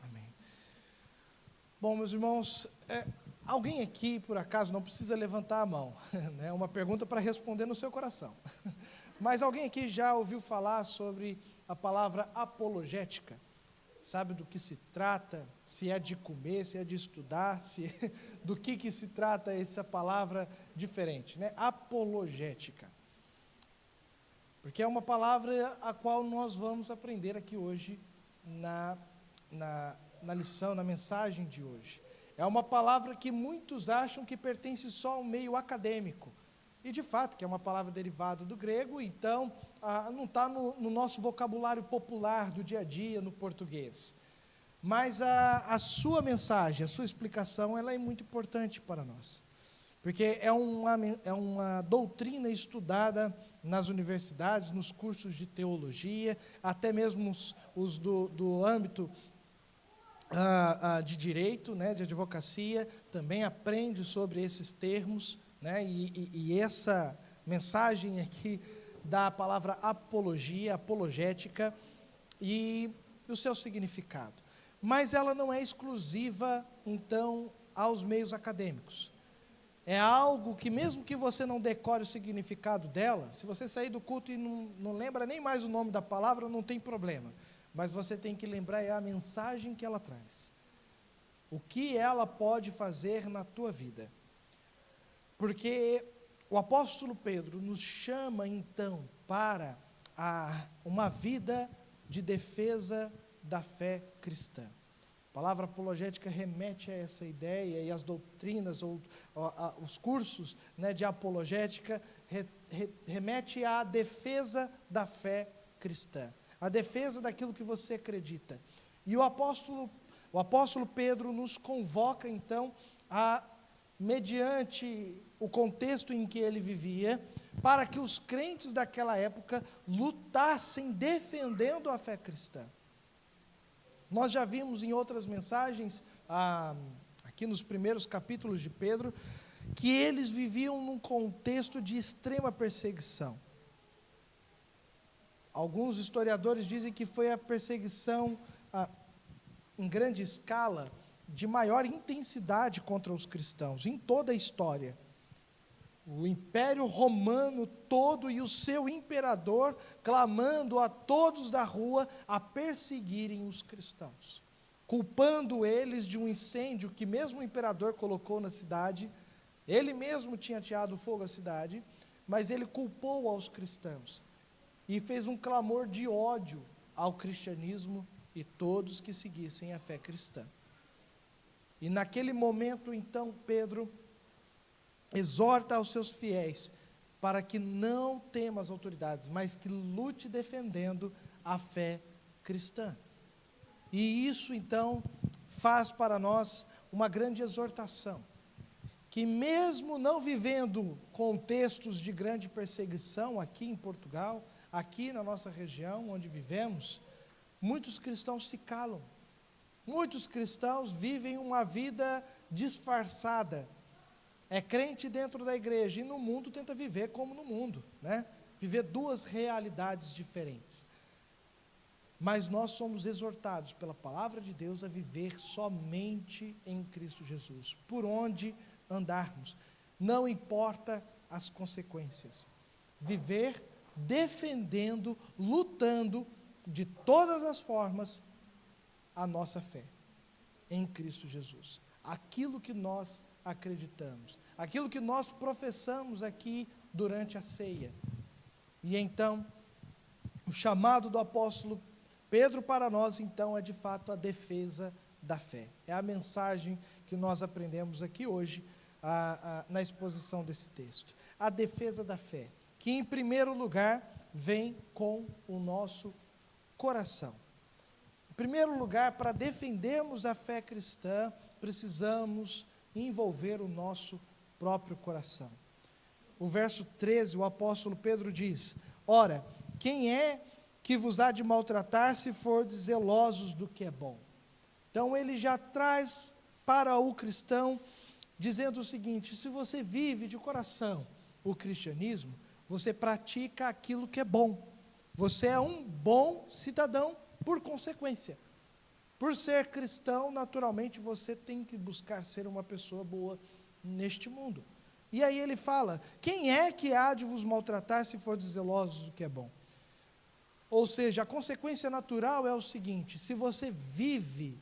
Amém. Bom, meus irmãos, alguém aqui, por acaso, não precisa levantar a mão, né? Uma pergunta para responder no seu coração. Mas alguém aqui já ouviu falar sobre a palavra apologética? Sabe do que se trata? Se é de comer, se é de estudar, do que se trata essa palavra diferente, né? Apologética. Porque é uma palavra a qual nós vamos aprender aqui hoje na lição, na mensagem de hoje. É uma palavra que muitos acham que pertence só ao meio acadêmico. E, de fato, que é uma palavra derivada do grego, então não está no nosso vocabulário popular do dia a dia, no português. Mas a sua mensagem, a sua explicação, ela é muito importante para nós. Porque é uma doutrina estudada nas universidades, nos cursos de teologia, até mesmo os do âmbito de direito, né, de advocacia, também aprende sobre esses termos, né, e essa mensagem aqui da palavra apologia, apologética, e o seu significado. Mas ela não é exclusiva, então, aos meios acadêmicos. É algo que, mesmo que você não decore o significado dela, se você sair do culto e não lembra nem mais o nome da palavra, não tem problema. Mas você tem que lembrar a mensagem que ela traz. O que ela pode fazer na tua vida. Porque o apóstolo Pedro nos chama, então, para uma vida de defesa da fé cristã. A palavra apologética remete a essa ideia, e as doutrinas, ou os cursos, né, de apologética, remete à defesa da fé cristã, a defesa daquilo que você acredita. E o apóstolo Pedro nos convoca, então, mediante o contexto em que ele vivia, para que os crentes daquela época lutassem defendendo a fé cristã. Nós já vimos em outras mensagens, aqui nos primeiros capítulos de Pedro, que eles viviam num contexto de extrema perseguição. Alguns historiadores dizem que foi a perseguição em grande escala, de maior intensidade contra os cristãos, em toda a história. O Império Romano todo e o seu imperador clamando a todos da rua a perseguirem os cristãos, culpando eles de um incêndio que mesmo o imperador colocou na cidade. Ele mesmo tinha ateado fogo à cidade, mas ele culpou aos cristãos e fez um clamor de ódio ao cristianismo e todos que seguissem a fé cristã. E naquele momento, então, Pedro exorta aos seus fiéis para que não tema as autoridades, mas que lute defendendo a fé cristã. E isso, então, faz para nós uma grande exortação, que mesmo não vivendo contextos de grande perseguição aqui em Portugal, aqui na nossa região onde vivemos, muitos cristãos se calam. Muitos cristãos vivem uma vida disfarçada. É crente dentro da igreja e no mundo tenta viver como no mundo, né? Viver duas realidades diferentes. Mas nós somos exortados pela palavra de Deus a viver somente em Cristo Jesus, por onde andarmos, não importa as consequências. Viver defendendo, lutando de todas as formas a nossa fé em Cristo Jesus. Aquilo que nós acreditamos, aquilo que nós professamos aqui durante a ceia. E então, o chamado do apóstolo Pedro para nós, então, é de fato a defesa da fé. É a mensagem que nós aprendemos aqui hoje, na exposição desse texto. A defesa da fé, que em primeiro lugar vem com o nosso coração. Em primeiro lugar, para defendermos a fé cristã, precisamos envolver o nosso próprio coração. O verso 13, o apóstolo Pedro diz: ora, quem é que vos há de maltratar se fordes zelosos do que é bom? Então ele já traz para o cristão, dizendo o seguinte: se você vive de coração o cristianismo, você pratica aquilo que é bom. Você é um bom cidadão por consequência. Por ser cristão, naturalmente, você tem que buscar ser uma pessoa boa neste mundo. E aí ele fala: quem é que há de vos maltratar se fordes zelosos do que é bom? Ou seja, a consequência natural é o seguinte: se você vive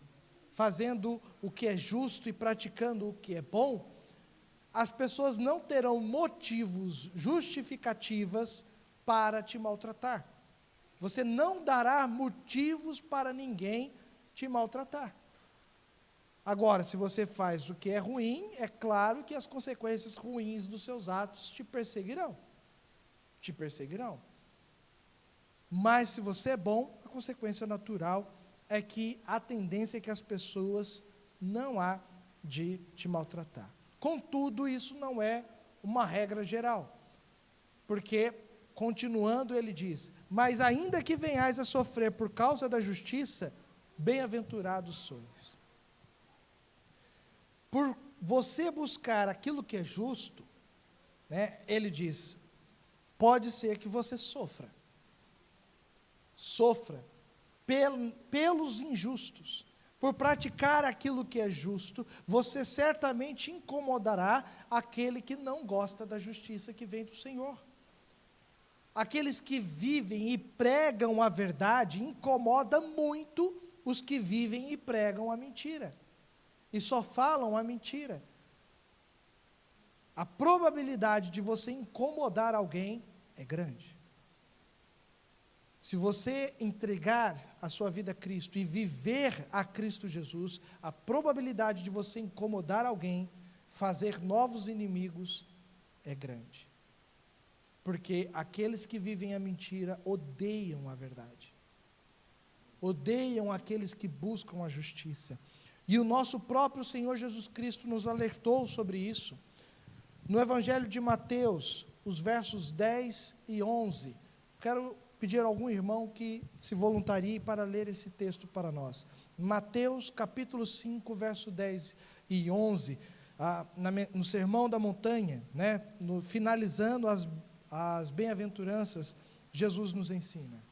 fazendo o que é justo e praticando o que é bom, as pessoas não terão motivos, justificativas para te maltratar. Você não dará motivos para ninguém te maltratar. Agora, se você faz o que é ruim, é claro que as consequências ruins dos seus atos te perseguirão. Te perseguirão. Mas se você é bom, a consequência natural é que a tendência é que as pessoas não há de te maltratar. Contudo, isso não é uma regra geral, porque, continuando, ele diz: mas ainda que venhais a sofrer por causa da justiça, bem-aventurados sois. Por você buscar aquilo que é justo, né, ele diz, pode ser que você sofra pelos injustos. Por praticar aquilo que é justo, você certamente incomodará aquele que não gosta da justiça que vem do Senhor. Aqueles que vivem e pregam a verdade incomodam muito os que vivem e pregam a mentira. E só falam a mentira. A probabilidade de você incomodar alguém é grande. Se você entregar a sua vida a Cristo e viver a Cristo Jesus, a probabilidade de você incomodar alguém, fazer novos inimigos, é grande. Porque aqueles que vivem a mentira odeiam a verdade. odeiam aqueles que buscam a justiça. E o nosso próprio Senhor Jesus Cristo nos alertou sobre isso. No Evangelho de Mateus, os versos 10 e 11, quero pedir a algum irmão que se voluntarie para ler esse texto para nós. Mateus capítulo 5, verso 10 e 11, no Sermão da Montanha, né, finalizando as bem-aventuranças, Jesus nos ensina.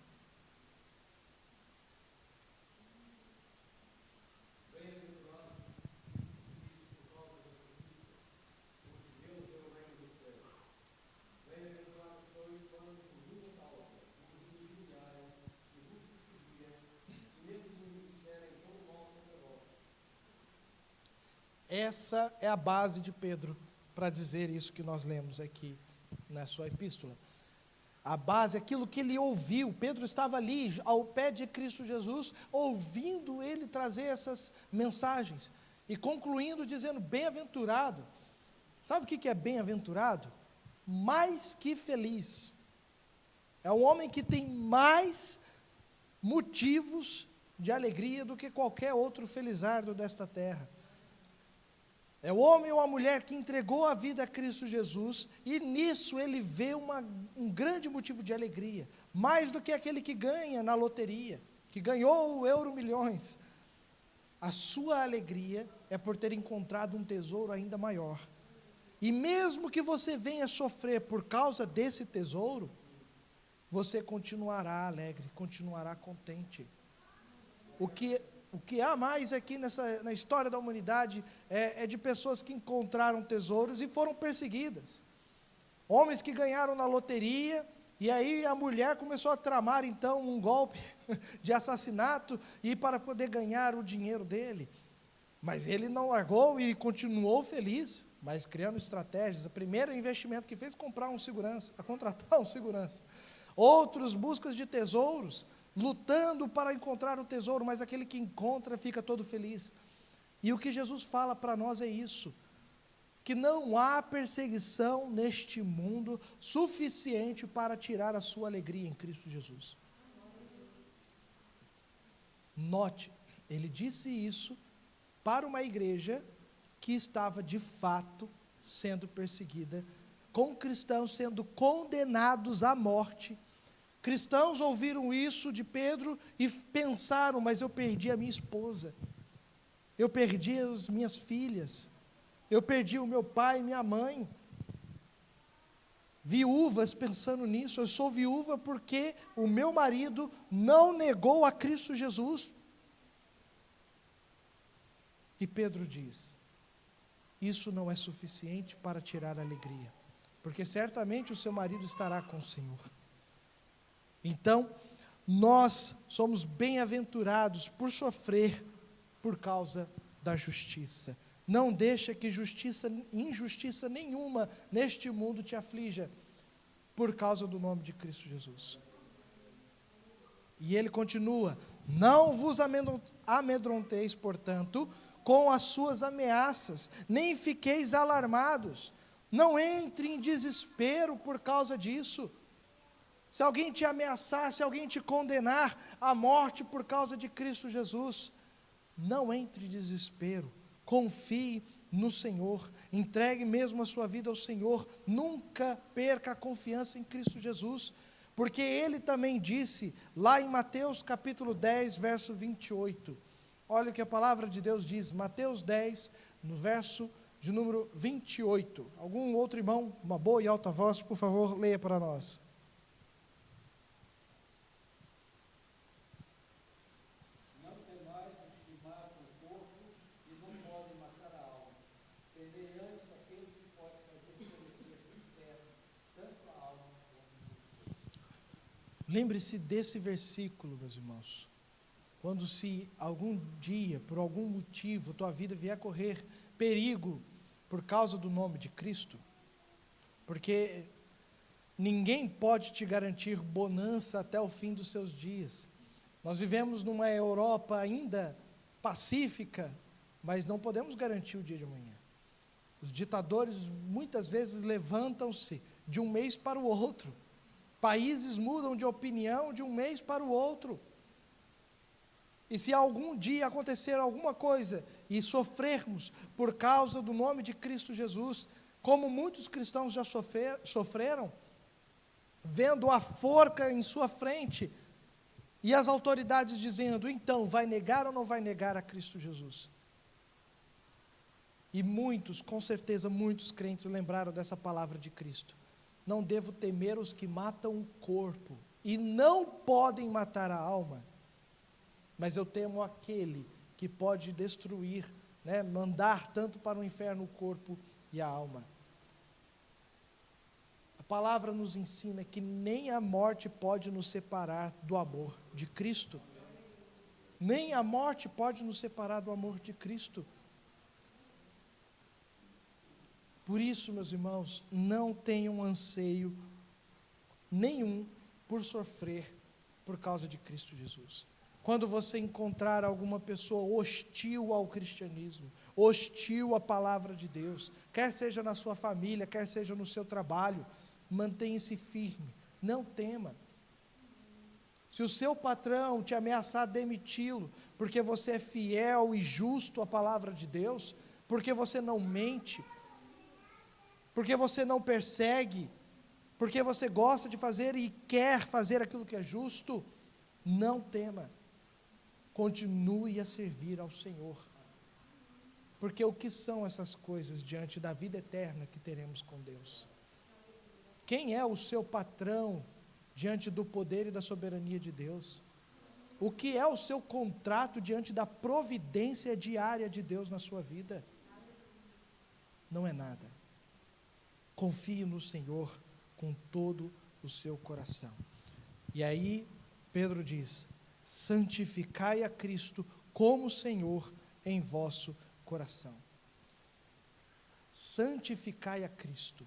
Essa é a base de Pedro para dizer isso que nós lemos aqui na sua epístola. A base, aquilo que ele ouviu. Pedro estava ali, ao pé de Cristo Jesus, ouvindo ele trazer essas mensagens. E concluindo dizendo, bem-aventurado. Sabe o que é bem-aventurado? Mais que feliz. É um homem que tem mais motivos de alegria do que qualquer outro felizardo desta terra. É o homem ou a mulher que entregou a vida a Cristo Jesus, e nisso ele vê um grande motivo de alegria, mais do que aquele que ganha na loteria, que ganhou o Euro Milhões. A sua alegria é por ter encontrado um tesouro ainda maior. E mesmo que você venha sofrer por causa desse tesouro, você continuará alegre, continuará contente. O que há mais aqui na história da humanidade é de pessoas que encontraram tesouros e foram perseguidas. Homens que ganharam na loteria, e aí a mulher começou a tramar então um golpe de assassinato e para poder ganhar o dinheiro dele. Mas ele não largou e continuou feliz, mas criando estratégias. O primeiro investimento que fez, contratar um segurança. Outros buscas de tesouros, lutando para encontrar o tesouro, mas aquele que encontra fica todo feliz. E o que Jesus fala para nós é isso, que não há perseguição neste mundo suficiente para tirar a sua alegria em Cristo Jesus. Note, ele disse isso para uma igreja que estava de fato sendo perseguida, com cristãos sendo condenados à morte. Cristãos ouviram isso de Pedro e pensaram, mas eu perdi a minha esposa, eu perdi as minhas filhas, eu perdi o meu pai e minha mãe. Viúvas pensando nisso, eu sou viúva porque o meu marido não negou a Cristo Jesus. E Pedro diz, isso não é suficiente para tirar a alegria, porque certamente o seu marido estará com o Senhor. Então, nós somos bem-aventurados por sofrer por causa da justiça. Não deixa que injustiça nenhuma neste mundo te aflija por causa do nome de Cristo Jesus. E ele continua, não vos amedronteis, portanto, com as suas ameaças, nem fiqueis alarmados, não entre em desespero por causa disso. Se alguém te ameaçar, se alguém te condenar à morte por causa de Cristo Jesus, não entre em desespero, confie no Senhor, entregue mesmo a sua vida ao Senhor, nunca perca a confiança em Cristo Jesus, porque Ele também disse, lá em Mateus capítulo 10, verso 28, olha o que a palavra de Deus diz, Mateus 10, no verso de número 28, algum outro irmão, uma boa e alta voz, por favor, leia para nós. Lembre-se desse versículo, meus irmãos, quando se algum dia, por algum motivo, tua vida vier a correr perigo por causa do nome de Cristo, porque ninguém pode te garantir bonança até o fim dos seus dias. Nós vivemos numa Europa ainda pacífica, mas não podemos garantir o dia de amanhã. Os ditadores muitas vezes levantam-se de um mês para o outro. Países mudam de opinião de um mês para o outro. E se algum dia acontecer alguma coisa e sofrermos por causa do nome de Cristo Jesus, como muitos cristãos já sofreram, vendo a forca em sua frente, e as autoridades dizendo, então, vai negar ou não vai negar a Cristo Jesus? E muitos, com certeza, muitos crentes lembraram dessa palavra de Cristo. Não devo temer os que matam o corpo, e não podem matar a alma, mas eu temo aquele que pode destruir, mandar tanto para o inferno o corpo e a alma. A palavra nos ensina que nem a morte pode nos separar do amor de Cristo. Nem a morte pode nos separar do amor de Cristo. Por isso, meus irmãos, não tenham anseio nenhum por sofrer por causa de Cristo Jesus. Quando você encontrar alguma pessoa hostil ao cristianismo, hostil à palavra de Deus, quer seja na sua família, quer seja no seu trabalho, mantenha-se firme, não tema. Se o seu patrão te ameaçar demiti-lo, porque você é fiel e justo à palavra de Deus, porque você não mente, porque você não persegue, porque você gosta de fazer e quer fazer aquilo que é justo, não tema. Continue a servir ao Senhor. Porque o que são essas coisas diante da vida eterna que teremos com Deus? Quem é o seu patrão diante do poder e da soberania de Deus? O que é o seu contrato diante da providência diária de Deus na sua vida? Não é nada. Confie no Senhor com todo o seu coração. E aí, Pedro diz, santificai a Cristo como Senhor em vosso coração. Santificai a Cristo.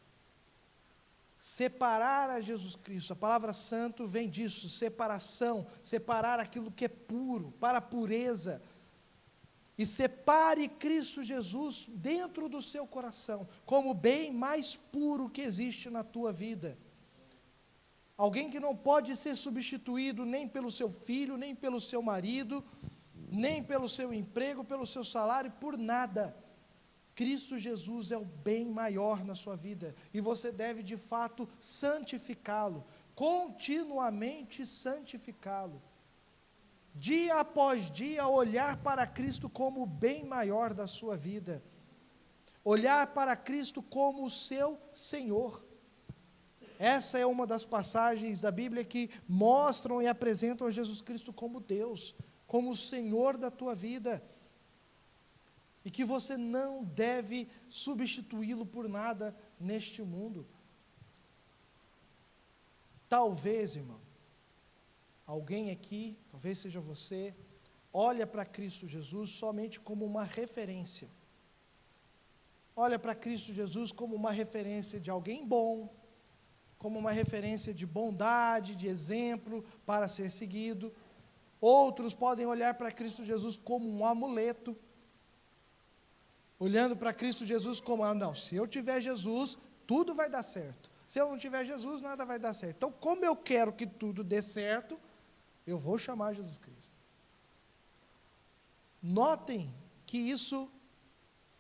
Separar a Jesus Cristo. A palavra santo vem disso, separação, separar aquilo que é puro, para a pureza. E separe Cristo Jesus dentro do seu coração, como o bem mais puro que existe na tua vida. Alguém que não pode ser substituído nem pelo seu filho, nem pelo seu marido, nem pelo seu emprego, pelo seu salário, por nada. Cristo Jesus é o bem maior na sua vida, e você deve de fato santificá-lo, continuamente santificá-lo. Dia após dia, olhar para Cristo como o bem maior da sua vida, olhar para Cristo como o seu Senhor. Essa é uma das passagens da Bíblia que mostram e apresentam a Jesus Cristo como Deus, como o Senhor da tua vida, e que você não deve substituí-lo por nada neste mundo. Talvez, irmão, alguém aqui, talvez seja você, olha para Cristo Jesus somente como uma referência. Olha para Cristo Jesus como uma referência de alguém bom, como uma referência de bondade, de exemplo para ser seguido. Outros podem olhar para Cristo Jesus como um amuleto, olhando para Cristo Jesus como, não, se eu tiver Jesus, tudo vai dar certo. Se eu não tiver Jesus, nada vai dar certo. Então, como eu quero que tudo dê certo, eu vou chamar Jesus Cristo. Notem que isso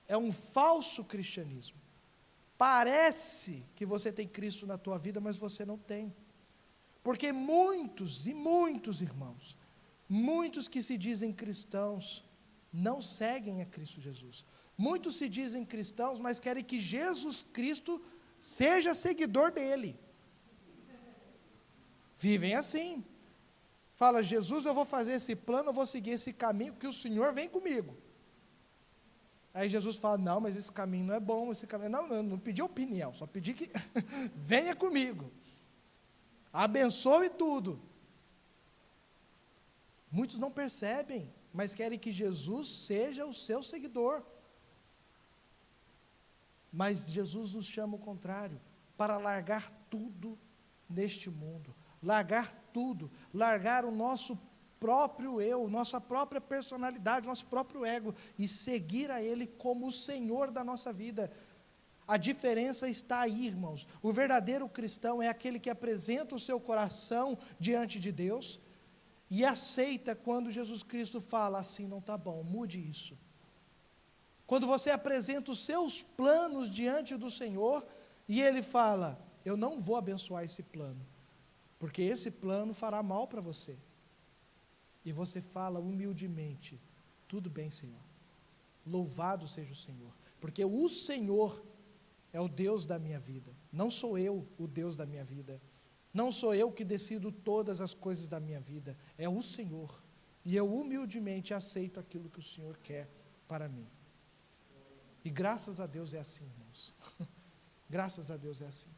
é um falso cristianismo. Parece que você tem Cristo na tua vida, mas você não tem. Porque muitos e muitos irmãos, muitos que se dizem cristãos, não seguem a Cristo Jesus. Muitos se dizem cristãos, mas querem que Jesus Cristo seja seguidor dele. Vivem assim. Fala, Jesus, eu vou fazer esse plano, eu vou seguir esse caminho, que o Senhor vem comigo. Aí Jesus fala, não, mas esse caminho não é bom, esse caminho... Não, eu não pedi opinião, só pedi que venha comigo. Abençoe tudo. Muitos não percebem, mas querem que Jesus seja o seu seguidor. Mas Jesus nos chama ao contrário, para largar tudo neste mundo. Largar tudo, largar o nosso próprio eu, nossa própria personalidade, nosso próprio ego, e seguir a Ele como o Senhor da nossa vida. A diferença está aí, irmãos. O verdadeiro cristão é aquele que apresenta o seu coração diante de Deus, e aceita quando Jesus Cristo fala assim, não está bom, mude isso. Quando você apresenta os seus planos diante do Senhor, e Ele fala, eu não vou abençoar esse plano, porque esse plano fará mal para você. E você fala humildemente, tudo bem, Senhor, louvado seja o Senhor, porque o Senhor é o Deus da minha vida, não sou eu o Deus da minha vida, não sou eu que decido todas as coisas da minha vida, é o Senhor, e eu humildemente aceito aquilo que o Senhor quer para mim. E graças a Deus é assim, irmãos. Graças a Deus é assim.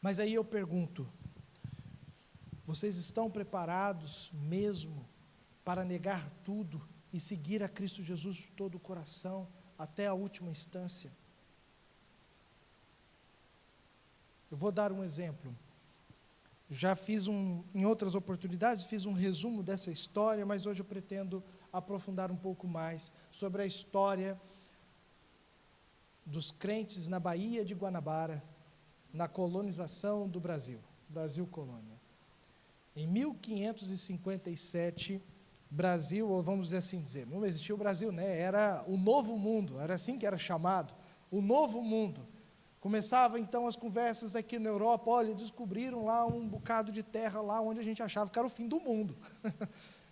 Mas aí eu pergunto, vocês estão preparados mesmo para negar tudo e seguir a Cristo Jesus de todo o coração até a última instância? Eu vou dar um exemplo. Já fiz em outras oportunidades, fiz um resumo dessa história, mas hoje eu pretendo aprofundar um pouco mais sobre a história dos crentes na Baía de Guanabara, na colonização do Brasil, Brasil colônia. Em 1557, Brasil, ou vamos dizer assim dizer, não existia o Brasil, né? Era o Novo Mundo, era assim que era chamado, o Novo Mundo. Começavam então as conversas aqui na Europa, olha, descobriram lá um bocado de terra lá onde a gente achava que era o fim do mundo.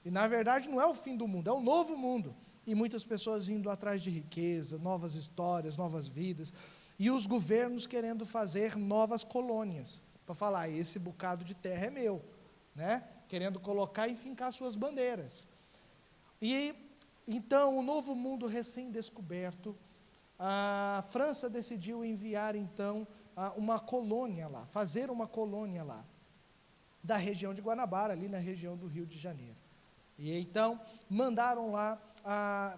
E na verdade não é o fim do mundo, é o novo mundo. E muitas pessoas indo atrás de riqueza, novas histórias, novas vidas. E os governos querendo fazer novas colônias, para falar, esse bocado de terra é meu, né? Querendo colocar e fincar suas bandeiras. E então o novo mundo recém-descoberto, a França decidiu enviar então uma colônia lá, fazer uma colônia lá, da região de Guanabara, ali na região do Rio de Janeiro. E então mandaram lá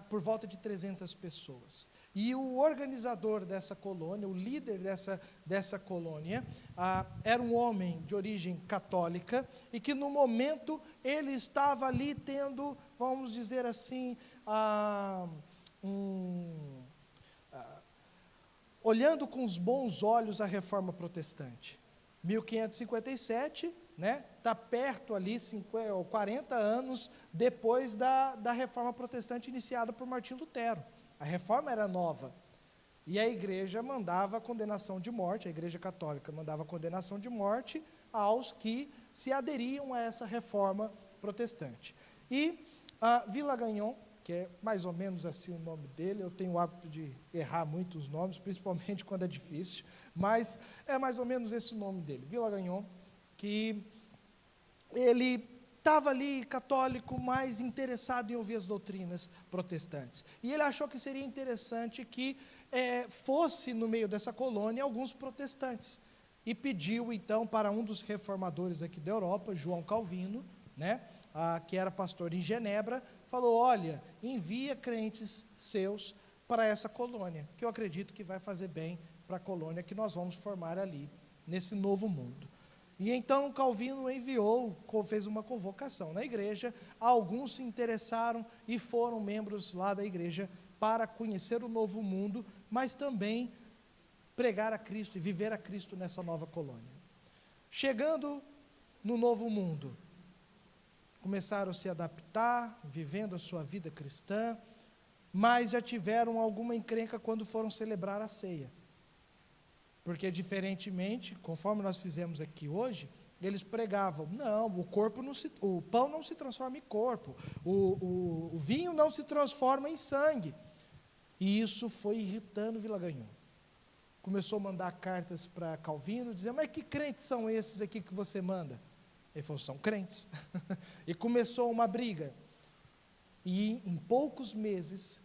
por volta de 300 pessoas. E o organizador dessa colônia, o líder dessa colônia, era um homem de origem católica, e que no momento ele estava ali tendo, vamos dizer assim, olhando com os bons olhos a reforma protestante. 1557, né, está perto ali, 40 anos depois da reforma protestante iniciada por Martim Lutero. A reforma era nova, e a igreja mandava condenação de morte, a igreja católica mandava condenação de morte aos que se aderiam a essa reforma protestante. E Vilagagnon, que é mais ou menos assim o nome dele, eu tenho o hábito de errar muito os nomes, principalmente quando é difícil, mas é mais ou menos esse o nome dele, Vilagagnon, que ele estava ali católico, mas interessado em ouvir as doutrinas protestantes. E ele achou que seria interessante que fosse no meio dessa colônia alguns protestantes. E pediu então para um dos reformadores aqui da Europa, João Calvino, né, que era pastor em Genebra, falou, olha, envia crentes seus para essa colônia, que eu acredito que vai fazer bem para a colônia que nós vamos formar ali, nesse novo mundo. E então Calvino enviou, fez uma convocação na igreja, alguns se interessaram e foram membros lá da igreja para conhecer o novo mundo, mas também pregar a Cristo e viver a Cristo nessa nova colônia. Chegando no novo mundo, começaram a se adaptar, vivendo a sua vida cristã, mas já tiveram alguma encrenca quando foram celebrar a ceia. Porque, diferentemente, conforme nós fizemos aqui hoje, eles pregavam, não, o pão não se transforma em corpo, o vinho não se transforma em sangue. E isso foi irritando Vilagagnon. Começou a mandar cartas para Calvino, dizendo, mas que crentes são esses aqui que você manda? Ele falou, são crentes. E começou uma briga. E em poucos meses,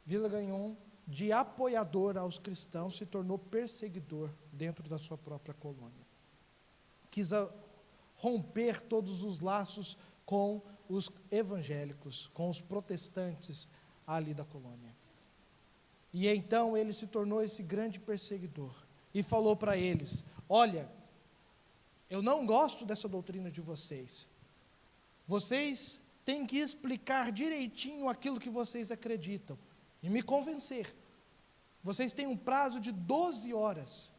Vilagagnon, de apoiador aos cristãos, se tornou perseguidor dentro da sua própria colônia. Quis romper todos os laços com os evangélicos, com os protestantes ali da colônia. E então ele se tornou esse grande perseguidor. E falou para eles, olha, eu não gosto dessa doutrina de vocês. Vocês têm que explicar direitinho aquilo que vocês acreditam e me convencer. Vocês têm um prazo de 12 horas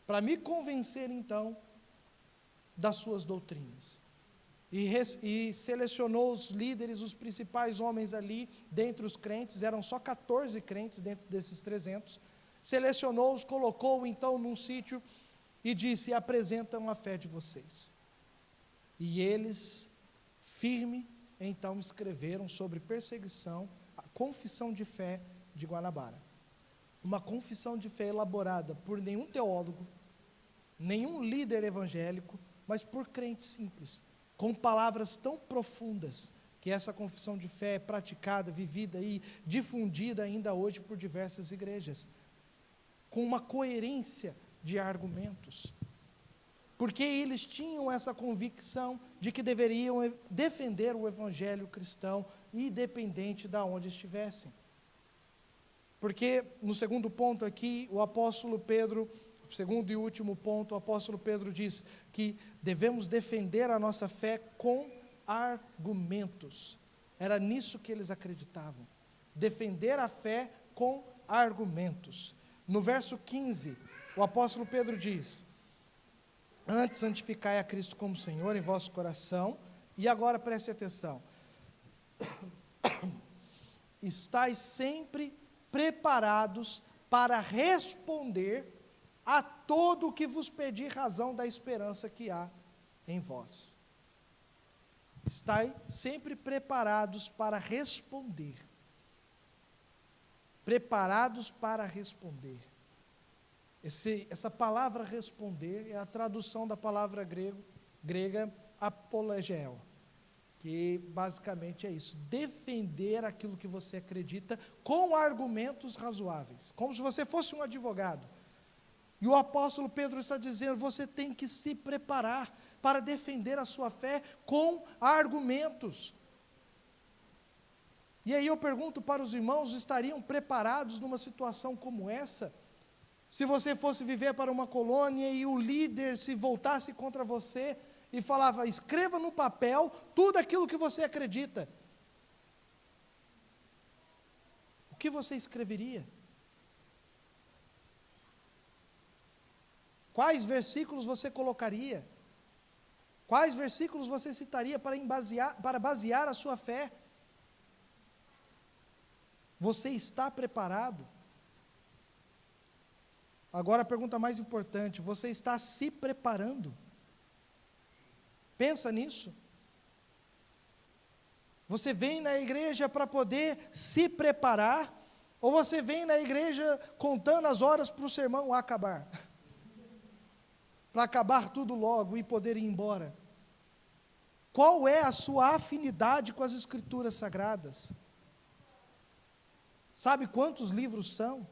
para me convencer, então, das suas doutrinas. e selecionou os líderes, os principais homens ali, dentre os crentes, eram só 14 crentes dentro desses 300, selecionou-os, colocou então num sítio e disse: apresentam a fé de vocês. E eles, firme, então escreveram sobre perseguição, a confissão de fé de Guanabara. Uma confissão de fé elaborada por nenhum teólogo, nenhum líder evangélico, mas por crentes simples, com palavras tão profundas, que essa confissão de fé é praticada, vivida e difundida ainda hoje por diversas igrejas, com uma coerência de argumentos, porque eles tinham essa convicção de que deveriam defender o evangelho cristão, independente de onde estivessem. Porque, no segundo ponto aqui, o apóstolo Pedro, segundo e último ponto, o apóstolo Pedro diz que devemos defender a nossa fé com argumentos. Era nisso que eles acreditavam, defender a fé com argumentos. No verso 15, o apóstolo Pedro diz: antes santificai a Cristo como Senhor em vosso coração, e agora preste atenção, estais sempre preparados para responder a todo o que vos pedir razão da esperança que há em vós. Estai sempre preparados para responder. Preparados para responder. Essa palavra responder é a tradução da palavra grega apologeo, que basicamente é isso: defender aquilo que você acredita com argumentos razoáveis, como se você fosse um advogado. E o apóstolo Pedro está dizendo: você tem que se preparar para defender a sua fé com argumentos. E aí eu pergunto para os irmãos: estariam preparados numa situação como essa? Se você fosse viver para uma colônia e o líder se voltasse contra você e falava: escreva no papel tudo aquilo que você acredita, o que você escreveria? Quais versículos você colocaria? Quais versículos você citaria para basear a sua fé? Você está preparado? Agora a pergunta mais importante: você está se preparando? Pensa nisso. Você vem na igreja para poder se preparar, ou você vem na igreja contando as horas para o sermão acabar? Para acabar tudo logo e poder ir embora? Qual é a sua afinidade com as Escrituras Sagradas? Sabe quantos livros são?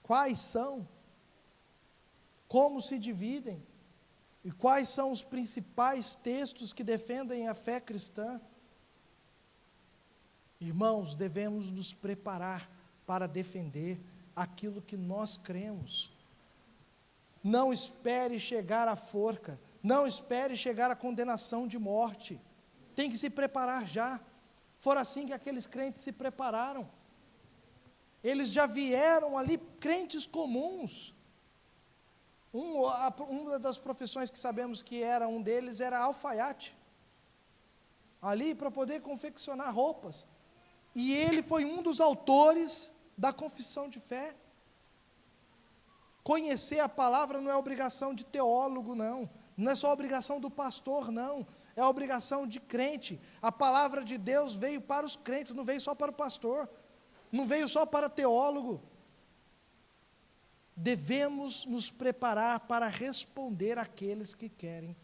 Quais são? Como se dividem? E quais são os principais textos que defendem a fé cristã? Irmãos, devemos nos preparar para defender aquilo que nós cremos. Não espere chegar à forca, não espere chegar à condenação de morte. Tem que se preparar já. Foi assim que aqueles crentes se prepararam. Eles já vieram ali crentes comuns. Uma das profissões que sabemos que era um deles era alfaiate. Ali para poder confeccionar roupas. E ele foi um dos autores da confissão de fé. Conhecer a palavra não é obrigação de teólogo, não. Não é só obrigação do pastor, não. É obrigação de crente. A palavra de Deus veio para os crentes, não veio só para o pastor. Não veio só para teólogo. Devemos nos preparar para responder àqueles que querem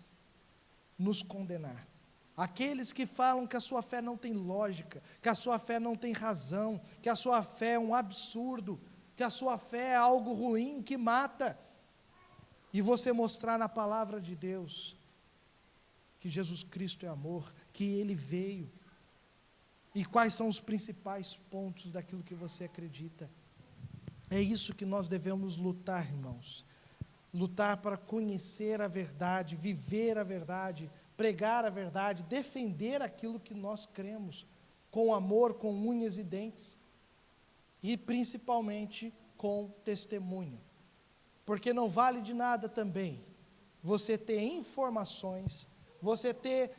nos condenar. Aqueles que falam que a sua fé não tem lógica, que a sua fé não tem razão, que a sua fé é um absurdo, que a sua fé é algo ruim, que mata. E você mostrar na palavra de Deus que Jesus Cristo é amor, que Ele veio. E quais são os principais pontos daquilo que você acredita. É isso que nós devemos lutar, irmãos. Lutar para conhecer a verdade, viver a verdade, pregar a verdade, defender aquilo que nós cremos, com amor, com unhas e dentes, e principalmente com testemunho. Porque não vale de nada também você ter informações, você ter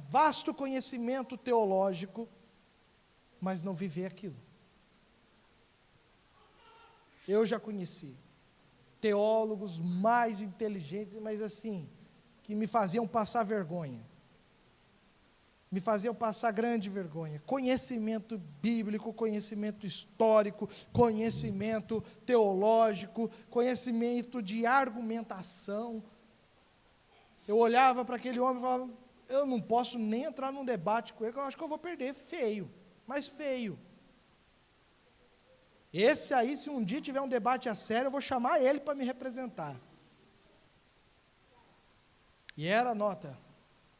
vasto conhecimento teológico, mas não viver aquilo. Eu já conheci teólogos mais inteligentes, mas assim, que me faziam passar vergonha. Me faziam passar grande vergonha. Conhecimento bíblico, conhecimento histórico, conhecimento teológico, conhecimento de argumentação. Eu olhava para aquele homem e falava, eu não posso nem entrar num debate com ele, eu acho que eu vou perder, feio, mas feio. Esse aí, se um dia tiver um debate a sério, eu vou chamar ele para me representar. E era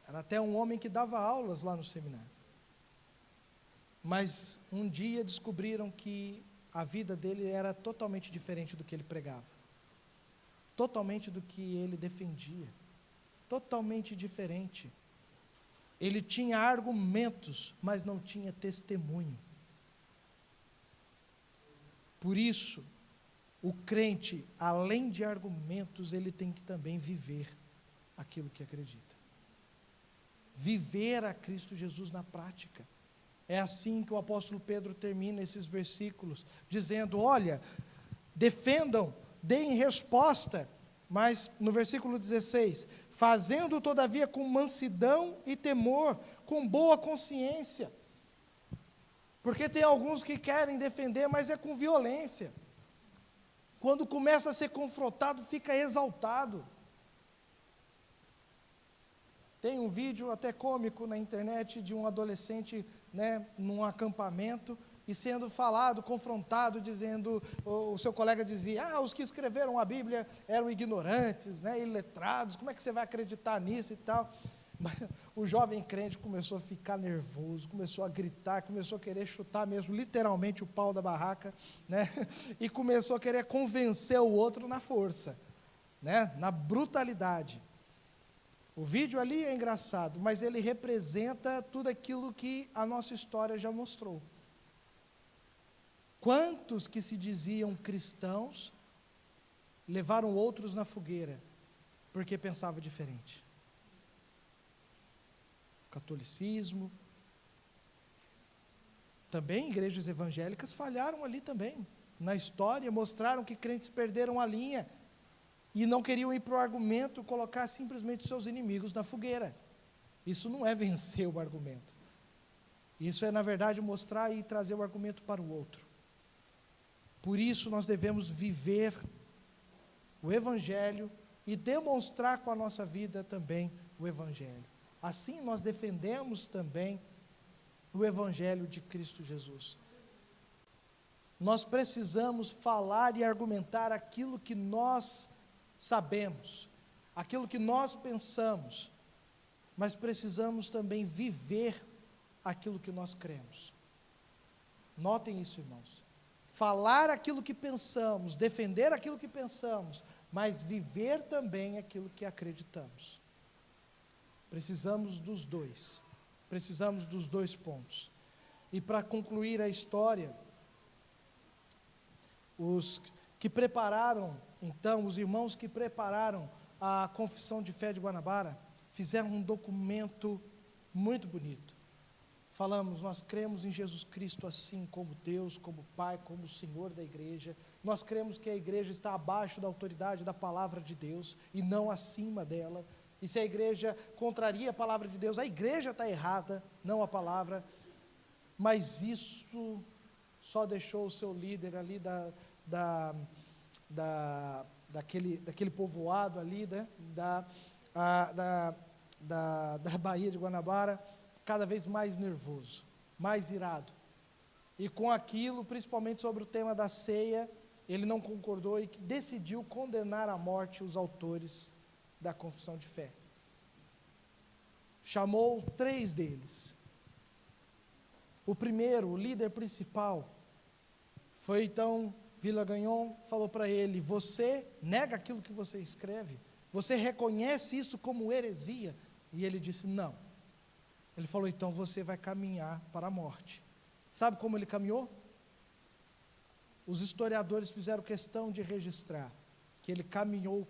até um homem que dava aulas lá no seminário. Mas um dia descobriram que a vida dele era totalmente diferente do que ele pregava. Totalmente do que ele defendia. Totalmente diferente. Ele tinha argumentos, mas não tinha testemunho. Por isso, o crente, além de argumentos, ele tem que também viver aquilo que acredita. Viver a Cristo Jesus na prática. É assim que o apóstolo Pedro termina esses versículos, dizendo, olha, defendam, deem resposta, mas no versículo 16, fazendo todavia com mansidão e temor, com boa consciência. Porque tem alguns que querem defender, mas é com violência. Quando começa a ser confrontado, fica exaltado. Tem um vídeo até cômico na internet de um adolescente, num acampamento, e sendo falado, confrontado, dizendo, o seu colega dizia, os que escreveram a Bíblia eram ignorantes, iletrados, como é que você vai acreditar nisso e tal? Mas o jovem crente começou a ficar nervoso, começou a gritar, começou a querer chutar mesmo, literalmente, o pau da barraca, e começou a querer convencer o outro na força, na brutalidade. O vídeo ali é engraçado, mas ele representa tudo aquilo que a nossa história já mostrou. Quantos que se diziam cristãos levaram outros na fogueira porque pensavam diferente? Catolicismo, também igrejas evangélicas falharam ali também, na história, mostraram que crentes perderam a linha, e não queriam ir para o argumento, colocar simplesmente seus inimigos na fogueira. Isso não é vencer o argumento, isso é na verdade mostrar e trazer o argumento para o outro. Por isso nós devemos viver o Evangelho, e demonstrar com a nossa vida também o Evangelho. Assim nós defendemos também o Evangelho de Cristo Jesus. Nós precisamos falar e argumentar aquilo que nós sabemos, aquilo que nós pensamos, mas precisamos também viver aquilo que nós cremos. Notem isso, irmãos. Falar aquilo que pensamos, defender aquilo que pensamos, mas viver também aquilo que acreditamos. Precisamos dos dois pontos. E para concluir a história, os que prepararam, então, os irmãos que prepararam a Confissão de Fé de Guanabara, fizeram um documento muito bonito. Falamos, nós cremos em Jesus Cristo assim como Deus, como Pai, como Senhor da igreja. Nós cremos que a igreja está abaixo da autoridade da palavra de Deus e não acima dela. E se a igreja contraria a palavra de Deus, a igreja está errada, não a palavra. Mas isso só deixou o seu líder ali daquele povoado ali, da Baía de Guanabara, cada vez mais nervoso, mais irado. E com aquilo, principalmente sobre o tema da ceia, ele não concordou e decidiu condenar à morte os autores da Confissão de Fé. Chamou 3 deles. O primeiro, o líder principal, foi então Villegagnon, falou para ele, você nega aquilo que você escreve? Você reconhece isso como heresia? E ele disse, não. Ele falou, então você vai caminhar para a morte. Sabe como ele caminhou? Os historiadores fizeram questão de registrar que ele caminhou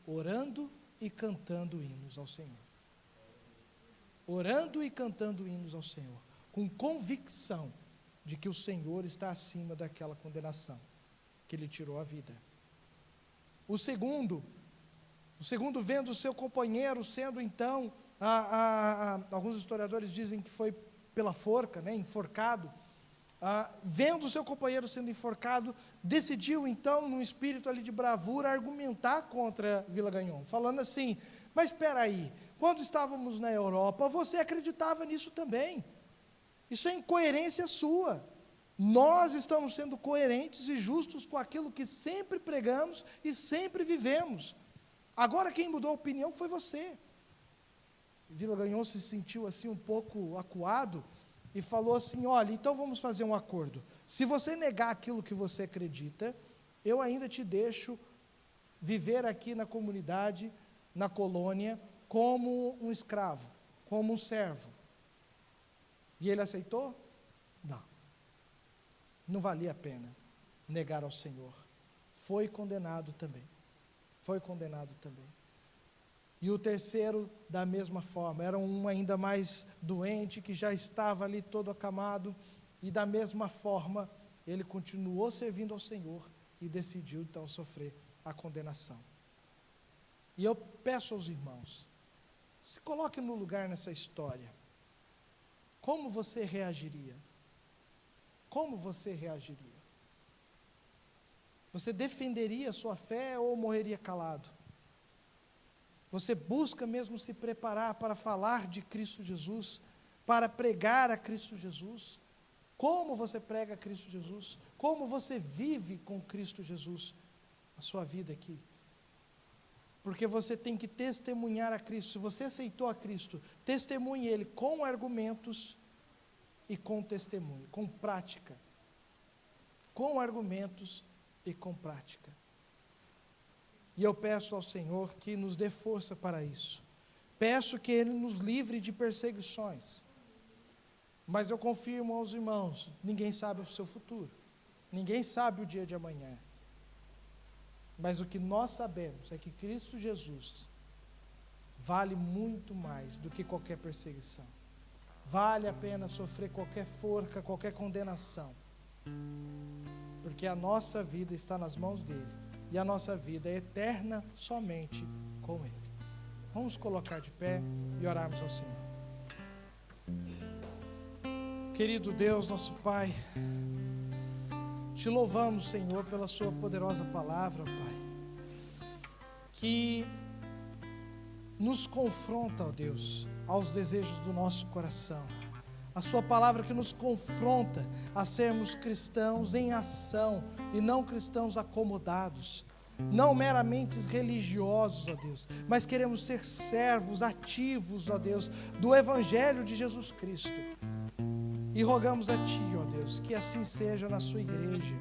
orando e cantando hinos ao Senhor. orando e cantando hinos ao Senhor, com convicção de que o Senhor está acima daquela condenação que lhe tirou a vida. O segundo, vendo o seu companheiro sendo então, alguns historiadores dizem que foi pela forca, né, enforcado, vendo o seu companheiro sendo enforcado, decidiu então, num espírito ali de bravura, argumentar contra Vilagagnon, falando assim: mas espera aí, quando estávamos na Europa, você acreditava nisso também. Isso é incoerência sua. Nós estamos sendo coerentes e justos com aquilo que sempre pregamos e sempre vivemos. Agora quem mudou a opinião foi você. Vilagagnon se sentiu assim um pouco acuado e falou assim: olha, então vamos fazer um acordo. Se você negar aquilo que você acredita, eu ainda te deixo viver aqui na comunidade, na colônia, como um escravo, como um servo. E ele aceitou? Não. Não valia a pena negar ao Senhor. Foi condenado também. Foi condenado também. E o terceiro, da mesma forma, era um ainda mais doente, que já estava ali todo acamado, e da mesma forma, ele continuou servindo ao Senhor e decidiu então sofrer a condenação. E eu peço aos irmãos, se coloque no lugar nessa história. Como você reagiria? Como você reagiria? Você defenderia a sua fé ou morreria calado? Você busca mesmo se preparar para falar de Cristo Jesus, para pregar a Cristo Jesus? Como você prega a Cristo Jesus? Como você vive com Cristo Jesus a sua vida aqui? Porque você tem que testemunhar a Cristo. Se você aceitou a Cristo, testemunhe Ele com argumentos e com testemunho, com prática. Com argumentos e com prática. E eu peço ao Senhor que nos dê força para isso. Peço que Ele nos livre de perseguições. Mas eu confirmo aos irmãos, ninguém sabe o seu futuro. Ninguém sabe o dia de amanhã. Mas o que nós sabemos é que Cristo Jesus vale muito mais do que qualquer perseguição. Vale a pena sofrer qualquer forca, qualquer condenação. Porque a nossa vida está nas mãos dEle. E a nossa vida é eterna somente com Ele. Vamos colocar de pé e orarmos ao Senhor. Querido Deus, nosso Pai, te louvamos, Senhor, pela sua poderosa palavra, Pai, que nos confronta, ó Deus, aos desejos do nosso coração. A sua palavra que nos confronta a sermos cristãos em ação e não cristãos acomodados, não meramente religiosos, ó Deus, mas queremos ser servos ativos, ó Deus, do Evangelho de Jesus Cristo. E rogamos a Ti, ó Deus, que assim seja na sua igreja,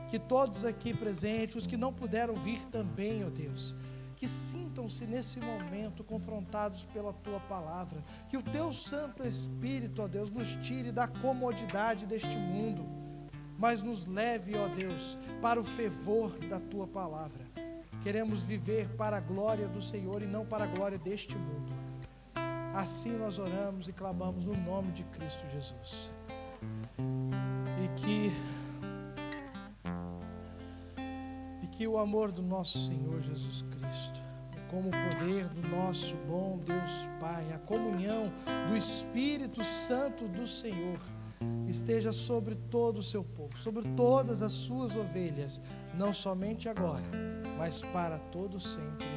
que todos aqui presentes, os que não puderam vir também, ó Deus, que sintam-se nesse momento confrontados pela Tua palavra, que o Teu Santo Espírito, ó Deus, nos tire da comodidade deste mundo, mas nos leve, ó Deus, para o fervor da Tua palavra. Queremos viver para a glória do Senhor e não para a glória deste mundo. Assim nós oramos e clamamos no nome de Cristo Jesus. E que o amor do nosso Senhor Jesus Cristo, como o poder do nosso bom Deus Pai, a comunhão do Espírito Santo do Senhor, esteja sobre todo o seu povo, sobre todas as suas ovelhas, não somente agora, mas para todo sempre.